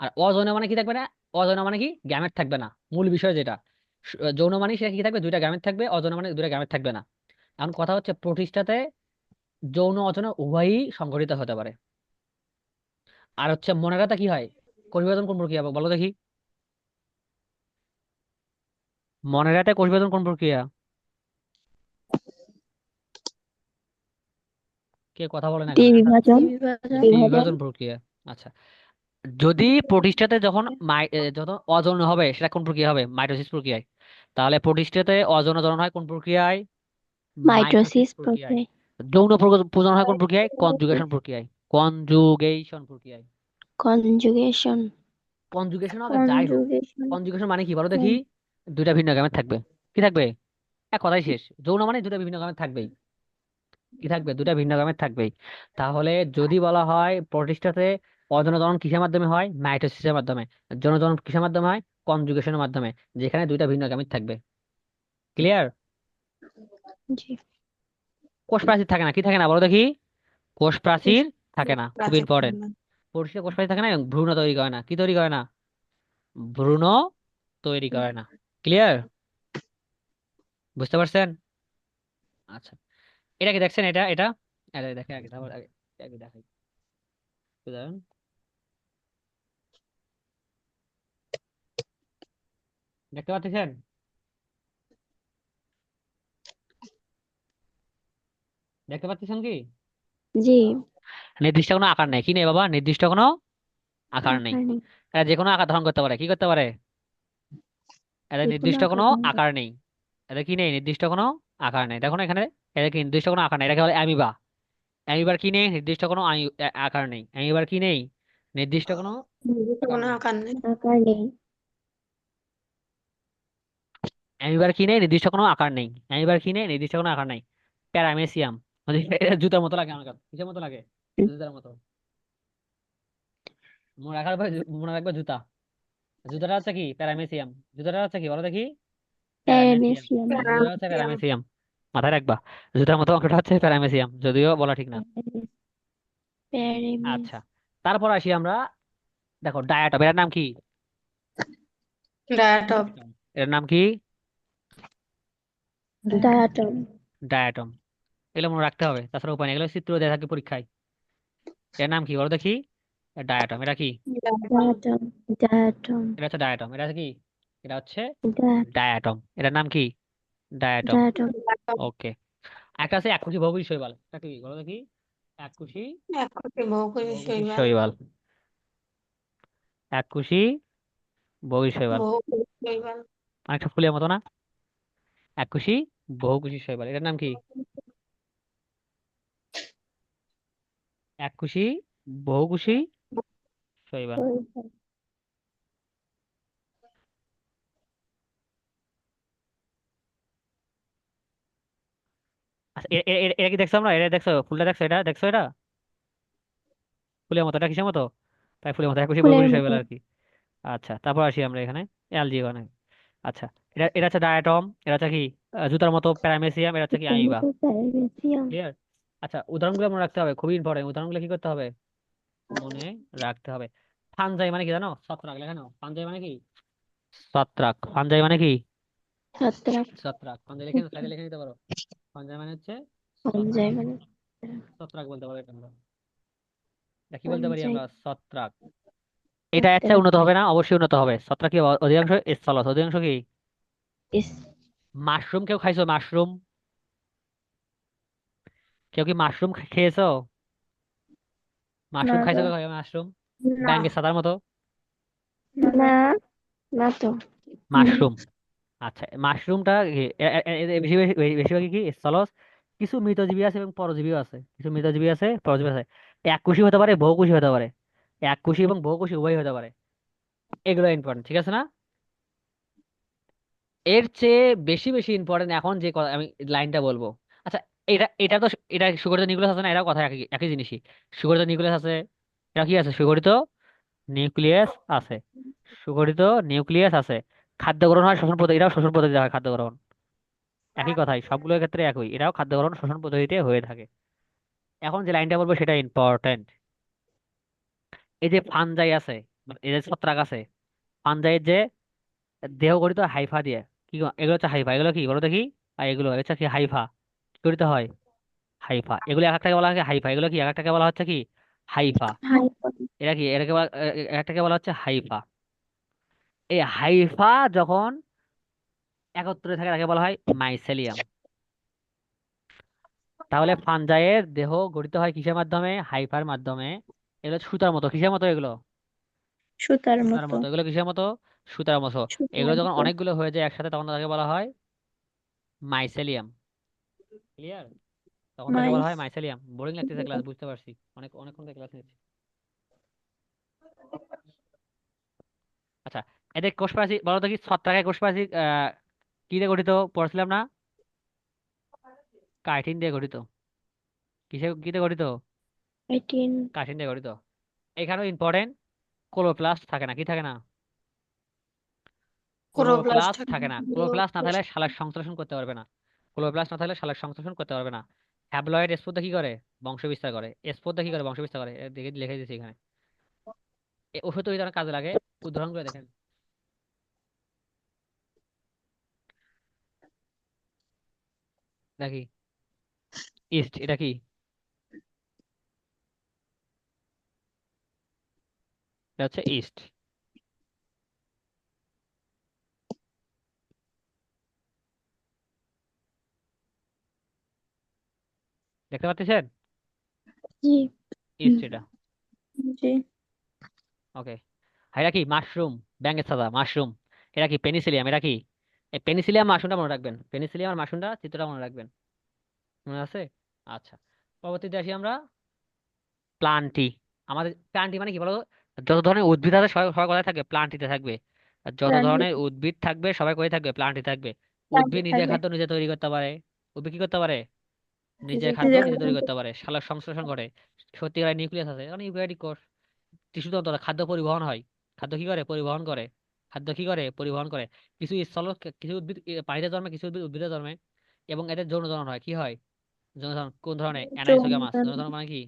আর অযৌন মানে কি থাকবে না? অযৌন মানে কি? গ্যামেট থাকবে না, মূল বিষয় যেটা। যৌন মানে সেটা কি থাকবে? দুইটা গ্যামেট থাকবে, অযৌন মানে দুইটা গ্যামেট থাকবে না। এখন কথা হচ্ছে, প্রতিষ্ঠাতে যৌন অযৌন উভয়ই সংঘটিত হতে পারে। আর হচ্ছে মনেরাতে কি হয়? কোষ বিভাজন কোন প্রক্রিয়া বলো দেখি? মনেরাতে কোষ বিভাজন কোন প্রক্রিয়া? কে কথা বলে না কেন? দ্বিবিভাজন। বিভাজন। দ্বিবিভাজন প্রক্রিয়া। আচ্ছা, যদি প্রতিষ্ঠাতে যখন অযৌন হবে সেটা কোন প্রক্রিয়া হবে? মাইটোসিস প্রক্রিয়ায়। তাহলে প্রতিষ্ঠাতে অযৌন জনন হয় কোন প্রক্রিয়ায়? মাইটোসিস মাইটোসিস প্রক্রিয়ায়। প্রক্রিয়া। যৌন প্রজনন হয় কোন প্রক্রিয়ায়? কনজুগেশন প্রক্রিয়ায়। কনজুগেশন প্রক্রিয়ায়। কনজুগেশন। কনজুগেশন হবে, যাই হোক। কনজুগেশন। কনজুগেশন মানে কি বলো দেখি? দুইটা ভিন্ন গামেট থাকবে, কি থাকবে? এক কথাই শেষ, যৌন মানে দুইটা বিভিন্ন গামেট থাকবেই। কি থাকবে? দুইটা ভিন্ন গামেট থাকবেই। তাহলে যদি বলা হয় প্রতিষ্ঠাতে অযৌন জনন কিসের মাধ্যমে হয়? মাইটোসিসের মাধ্যমে। যৌন জনন কিসের মাধ্যমে হয়? কনজুগেশনের মাধ্যমে, যেখানে দুইটা ভিন্ন গামেট থাকবে। ক্লিয়ার? জি। কোষ প্রাচীর থাকে না, কি থাকে না বলো দেখি? কোষ প্রাচীর থাকে না, খুব প্রাচীর ইম্পর্টেন্ট। না। পরিষ্কার কোষ প্রাচীর থাকে না এবং ভ্রূণ তৈরি করে না, কি তৈরি করে না? ভ্রূণ তৈরি করে না। ক্লিয়ার? বুঝতে পারছেন? আচ্ছা, এটা কি দেখছেন? এটা এটা এটা দেখেন আগে, তারপর আগে আগে দেখাই। বুঝলেন? দেখতে পাচ্ছেন? দেখতে পাচ্ছেন কি? জি। নির্দিষ্ট কোনো আকার নেই, কি নেই বাবা? নির্দিষ্ট কোনো আকার নেই। আকার নেই। এটা যে কোনো আকার ধারণ করতে পারে, কি করতে পারে? এদের যে কোনো নির্দিষ্ট আকার কোনো ধারণ করতে আকার নেই। এদের কি নেই? নির্দিষ্ট কোনো আকার নেই। দেখো না এখানে, এদের কি নির্দিষ্ট কোনো আকার নেই, এটাকে বলে অ্যামিবা। অ্যামিবার কি নেই? নির্দিষ্ট কোনো আকার নেই। অ্যামিবার কি নেই? নির্দিষ্ট কোনো নির্দিষ্ট আকার কোনো নেই। আকার নেই। আকার নেই। অ্যামিবার কি নেই? নির্দিষ্ট কোনো আকার নেই। অ্যামিবার কি নেই? নির্দিষ্ট কোনো আকার নেই। প্যারামেসিয়াম। এটা জুতার মতো লাগে আমার কাছে, কিসের মতো লাগে? জুতার মতো। মনে রাখার পরে মনে রাখবে জুতা। জুতাটা হচ্ছে কি? প্যারামেসিয়াম। জুতাটা হচ্ছে কি বলো দেখি? প্যারামেসিয়াম। প্যারামেসিয়াম। জুতাটা হচ্ছে প্যারামেসিয়াম। মাথায় রাখবা, জুতার মতো অংশটা হচ্ছে প্যারামেসিয়াম, যদিও বলা ঠিক না। প্যারামেস আচ্ছা, তারপর আসি আমরা। দেখো ডায়াটম, এটার নাম কি? ডায়াটম। এর নাম কি? ডায়াটম। ডায়াটম। এগুলো মনে রাখতে হবে, তাছাড়া উপায় নেই, এগুলো চিত্র দেওয়া থাকে পরীক্ষায়। এর নাম কি বলো দেখি? ডায়াটম। এটা কি? ডায়াটম। ডায়াটম। এটা হচ্ছে ডায়াটম। এটা হচ্ছে কি? এটা হচ্ছে ডায়াটম। ডায়াটম। এটার নাম কি? ডায়াটম। ডায়াটম। ওকে। একটা আছে এককোষী বহুকোষী শৈবাল, এটা কি বলো দেখি? এককোষী এককোষী বহুকোষী বহুকোষী শৈবাল। শৈবাল। এককোষী বহুকোষী শৈবাল, বহুকোষী শৈবাল। অনেকটা ফুলের মতো না? এককোষী বহুকোষী শৈবাল, এটার নাম কি? এককোষী বহুকোষী শৈবাল। আচ্ছা, এটা কি দেখছো আমরা? এটা দেখছো? ফুলটা দেখছো? এটা দেখছো? এটা ফুলের মতো, এটা কিসের মতো? তাই ফুলের মতো, এককোষী ফুলের বহুকোষী মতো। শৈবাল আর কি। আচ্ছা, তারপর আসি আমরা এখানে অ্যালজি ওখানে। আচ্ছা, এটা এটা হচ্ছে ডায়াটম। এটা হচ্ছে কি? জুতার মতো প্যারামেসিয়াম। এটা হচ্ছে কি? ফুলের আমিবা। মতো প্যারামেসিয়াম। ক্লিয়ার? আচ্ছা, উদাহরণগুলো মনে রাখতে হবে, খুবই ইম্পর্টেন্ট। উদাহরণগুলো কি করতে হবে? মনে রাখতে হবে। ফানজাই মানে কি জানো? ছত্রাক। লেখা নাও, ফানজাই মানে কি? ছত্রাক। ফানজাই মানে কি? ছত্রাক। ছত্রাক। ফানজাই লিখে সাইডে লিখে নিতে পারো। ফানজাই মানে হচ্ছে পঞ্জায় ছত্রাক। মানে ছত্রাক বলতে পারো এটা আমরা। এটা কি বলতে পারি পঞ্জায় আমরা? ছত্রাক। এটা আচ্ছা ছত্রাক। উন্নত হবে না? অবশ্যই উন্নত হবে। ছত্রাক কি অধিকাংশ স্থলজ, অধিকাংশ কি? ইস। মাশরুম কেউ খাইছো? মাশরুম কেউ কি মাশরুম খেয়েছো? না মাশরুম খাইছো? তো। কেউ খাইছো মাশরুম? না। ব্যাঙের ছাতার মতো না। না তো। মাশরুম। আচ্ছা, মাশরুমটা বেশিরভাগই কি স্থলজ। কিছু মৃতজীবী আছে এবং পরজীবীও আছে। কিছু মৃতজীবী আছে, পরজীবী আছে। এককোষী হতে পারে, বহুকোষী হতে পারে। এককোষী এবং বহুকোষী উভয় হতে পারে। এগুলো ইম্পর্টেন্ট, ঠিক আছে না? এর চেয়ে বেশি বেশি ইম্পর্টেন্ট এখন যে আমি লাইনটা বলবো। আচ্ছা, এটা এটা তো, এটা সুগঠিত নিউক্লিয়াস আছে না? এটাও কথা একই একই জিনিসই। সুগঠিত নিউক্লিয়াস আছে। এটা কি আছে? সুগঠিত নিউক্লিয়াস আছে। সুগঠিত নিউক্লিয়াস আছে। খাদ্য গ্রহণ হয়, শ্বসন পদ্ধতি, এটাও শ্বসন পদ্ধতিতে হয় খাদ্য গ্রহণ। একই কথাই, সবগুলোর ক্ষেত্রে একই, এটাও খাদ্য গ্রহণ শ্বসন পদ্ধতিতে হয়ে থাকে। এখন যে লাইনটা বলবো সেটা ইম্পর্টেন্ট। এই যে ফানজাই আছে, মানে এই যে ছত্রাক আছে, ফানজাইয়ের যে দেহ গঠিত হয় হাইফা দিয়ে। এগুলো হচ্ছে হাইফা। এগুলো কি বলো দেখি? আর এগুলো হচ্ছে কি? হাইফা। কি গঠিত হয়? হাইফা। এগুলো এক একটাকে বলা হয় কি? হাইফা। এগুলো কি? এক একটাকে বলা হচ্ছে কি? হাইফা। হাই। এরা কি? এক একটাকে বলা হচ্ছে হাইফা। এই হাইফা যখন একত্রে থাকে তাকে বলা হয় মাইসেলিয়াম। তাহলে ফানজাইয়ের দেহ গঠিত হয় কিসের মাধ্যমে? হাইফার মাধ্যমে। এগুলো সুতার মতো, কিসের মতো এগুলো? সুতার সুতার মতো। মতো। এগুলো কিসের মতো? সুতার মতো। সুতার এগুলো যখন মতো। অনেকগুলো হয়ে যায় একসাথে তখন তাকে বলা হয় মাইসেলিয়াম। ক্লিয়ার? তখন তাকে বলা মাইস। হয় মাইসেলিয়াম। বোরিং লাগতেছে ক্লাস, বুঝতে পারছি, অনেকক্ষণ থেকে ক্লাস নিচ্ছি। আচ্ছা, এদের কোষ প্রাচীর বলো তো কি? ছত্রাকের কোষ প্রাচীর কি দিয়ে গঠিত পড়ছিলাম না? কাইটিন দিয়ে গঠিত। কি দিয়ে গঠিত? 18। কাইটিন দিয়ে গঠিত। এখানেও ইম্পর্টেন্ট, ক্লোরোপ্লাস্ট থাকে না, কি থাকে না? ক্লোরোপ্লাস্ট ক্লোরোপ্লাস্ট থাকে না। ক্লোরোপ্লাস্ট না থাকলে সালোক সংশ্লেষণ করতে পারবে না। ক্লোরোপ্লাস্ট না থাকলে সালোক সংশ্লেষণ করতে পারবে না। হ্যাপ্লয়েড স্পোরটা কি করে? বংশ বিস্তার করে। স্পোরটা কি করে? বংশ বিস্তার করে। দেখে লিখে দিয়েছি এখানে। ওষুধ তৈরি করার কাজে লাগে। উদাহরণ করে দেখেন। দেখি, ইস্ট, এটা কি? এটা হচ্ছে ইস্ট। দেখতে পাচ্ছেন? জি। ইস্ট এটা। জি। ওকে। এটা কি? মাশরুম, ব্যাঙের ছাতা, মাশরুম। এটা কি? পেনিসিলিয়াম। এটা কি? এই পেনিসিলিয়াম মাশরুমটা মনে রাখবেন। পেনিসিলিয়াম আর মাশরুমটা চিত্রটা মনে রাখবেন। মনে আছে? আচ্ছা, পরবর্তীতে আসি আমরা। প্লান্টি। আমাদের প্লান্টি মানে কি বলো তো? যত ধরনের উদ্ভিদ আছে সবাই সবাই কোথায় থাকবে? প্লান্টিতে থাকবে। আর যত প্রাণী ধরনের উদ্ভিদ থাকবে সবাই কোথায় থাকবে? প্লান্টি থাকবে। প্রাণী উদ্ভিদ নিজের থাকবে। খাদ্য নিজে তৈরি করতে পারে। উদ্ভিদ কি করতে পারে? নিজের নিজে খাদ্য নিজে নিজে তৈরি খাদ্য করতে পারে। সালোক সংশ্লেষণ করে। সত্যিকারের নিউক্লিয়াস আছে, কারণ ইউক্যারিওটিক কোষ। টিস্যুতন্ত্র, খাদ্য পরিবহন হয়। খাদ্য কি করে? পরিবহন করে। খাদ্য কি করে? পরিবহন করে। কিছু স্থল, কিছু উদ্ভিদ পানিতে জন্মে, কিছু উদ্ভিদ উদ্ভিদে জন্মে। এবং এদের যৌন ধরন হয়। কি হয়? যৌন ধরন কোন ধরনের? অ্যানাইসোগামাস। যৌন ধরন মানে কি?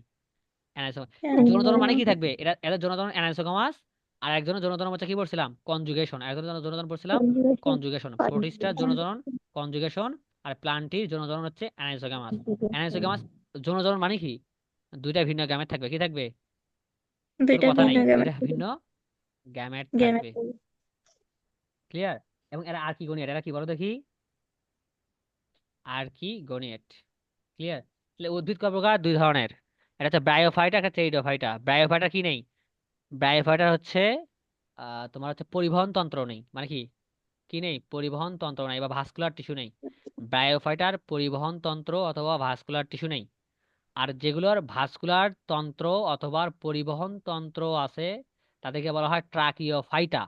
অ্যানাইসোগামাস। যৌন ধরন মানে কি থাকবে? এদের যৌন ধরন অ্যানাইসোগামাস। আর একজনের যৌন ধরন হচ্ছে কি পড়ছিলাম? কনজুগেশন। একজনের যৌন ধরন পড়ছিলাম কনজুগেশন। প্রোটিস্টার যৌন ধরন কনজুগেশন। আর প্লান্টির যৌন ধরন হচ্ছে অ্যানাইসোগামাস। অ্যানাইসোগামাস যৌন ধরন মানে কি? দুইটা ভিন্ন গ্যামেট থাকবে। কি থাকবে? কোনো দুইটা কথা ভিন্ন নাই, গেমেট দুইটা ভিন্ন গ্যামেট গেমেট থাকবে। ক্লিয়ার? এবং এরা আর কি গণিত? এরা কি বলো দেখি? আর কি গণিত? ক্লিয়ার? তাহলে উদ্ভিদ কয় প্রকার? দুই ধরনের। এটা হচ্ছে ব্রায়োফাইটা, একটা টেরিডোফাইটা। ব্রায়োফাইটা কি নেই? ব্রায়োফাইটার হচ্ছে তোমার হচ্ছে পরিবহন তন্ত্র নেই। মানে কি? কি নেই? পরিবহন তন্ত্র নেই বা ভাস্কুলার টিস্যু নেই। ব্রায়োফাইটার পরিবহন তন্ত্র অথবা ভাস্কুলার টিস্যু নেই। আর যেগুলোর ভাস্কুলার তন্ত্র অথবা পরিবহন তন্ত্র আছে তাদেরকে বলা হয় ট্রাকিওফাইটা।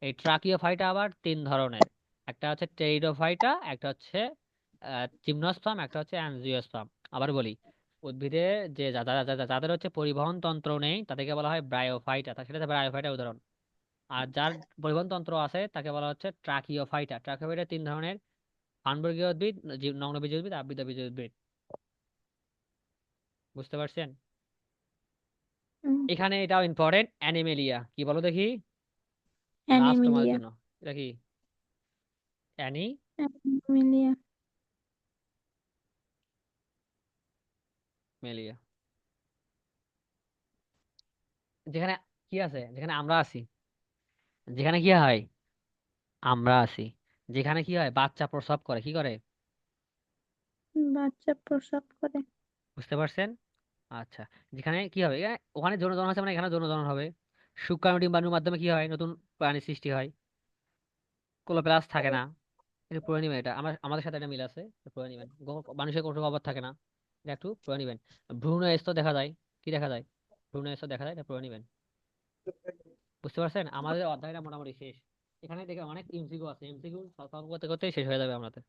এই ট্রাকিওফাইটা আবার তিন ধরনের। একটা হচ্ছে টেরিডোফাইটা, একটা হচ্ছে জিমনোস্পার্ম, একটা হচ্ছে অ্যানজিওস্পার্ম। আবার বলি, উদ্ভিদে যে যাদের হচ্ছে পরিবহন তন্ত্র নেই তাদেরকে বলা হয় ব্রায়োফাইটা। তার সেটা ব্রায়োফাইটা উদাহরণ। আর যার পরিবহন তন্ত্র আছে তাকে বলা হচ্ছে ট্রাকিওফাইটা। ট্রাকিওফাইটা তিন ধরনের: আনবর্গীয় উদ্ভিদ, নগ্নবীজ উদ্ভিদ, আবৃতবীজ উদ্ভিদ। বুঝতে পারছেন? এখানে এটাও ইম্পর্টেন্ট, অ্যানিমেলিয়া। কি বলো দেখি? লাস্ট তোমাদের অ্যানিমিলিয়া। জন্য। এটা কি? অ্যানিমিলিয়া। অ্যানিমেলিয়া। যেখানে কি আছে? যেখানে আমরা আছি। যেখানে কি হয়? আমরা আছি। যেখানে কি হয়? বাচ্চা প্রসব করে। কি করে? বাচ্চা প্রসব করে। বুঝতে পারছেন? আচ্ছা। যেখানে কি হবে? ওখানে যৌন ধর্ম আছে মানে এখানে যৌন ধর্ম হবে। শুক্রাণু ডিম্বাণুর মাধ্যমে কি হয়? নতুন প্রাণী সৃষ্টি হয়। ক্লোরোপ্লাস্ট থাকে না। এটা পড়ে নিবেন। এটা আমাদের সাথে এটা মিল আছে। এটা পড়ে নিবেন। মানুষের কোনো অভাব থাকে না। এটা একটু পড়ে নিবেন। ভ্রূণ স্তর দেখা যায়। কি দেখা যায়? ভ্রূণ স্তর দেখা যায়, এটা পড়ে নিবেন। বুঝতে পারছেন? আমাদের অধ্যায়টা মোটামুটি শেষ। এখানে দেখে অনেক এমসিকিউ আছে। এমসিকিউ সলভ করতে করতে শেষ হয়ে যাবে আমাদের।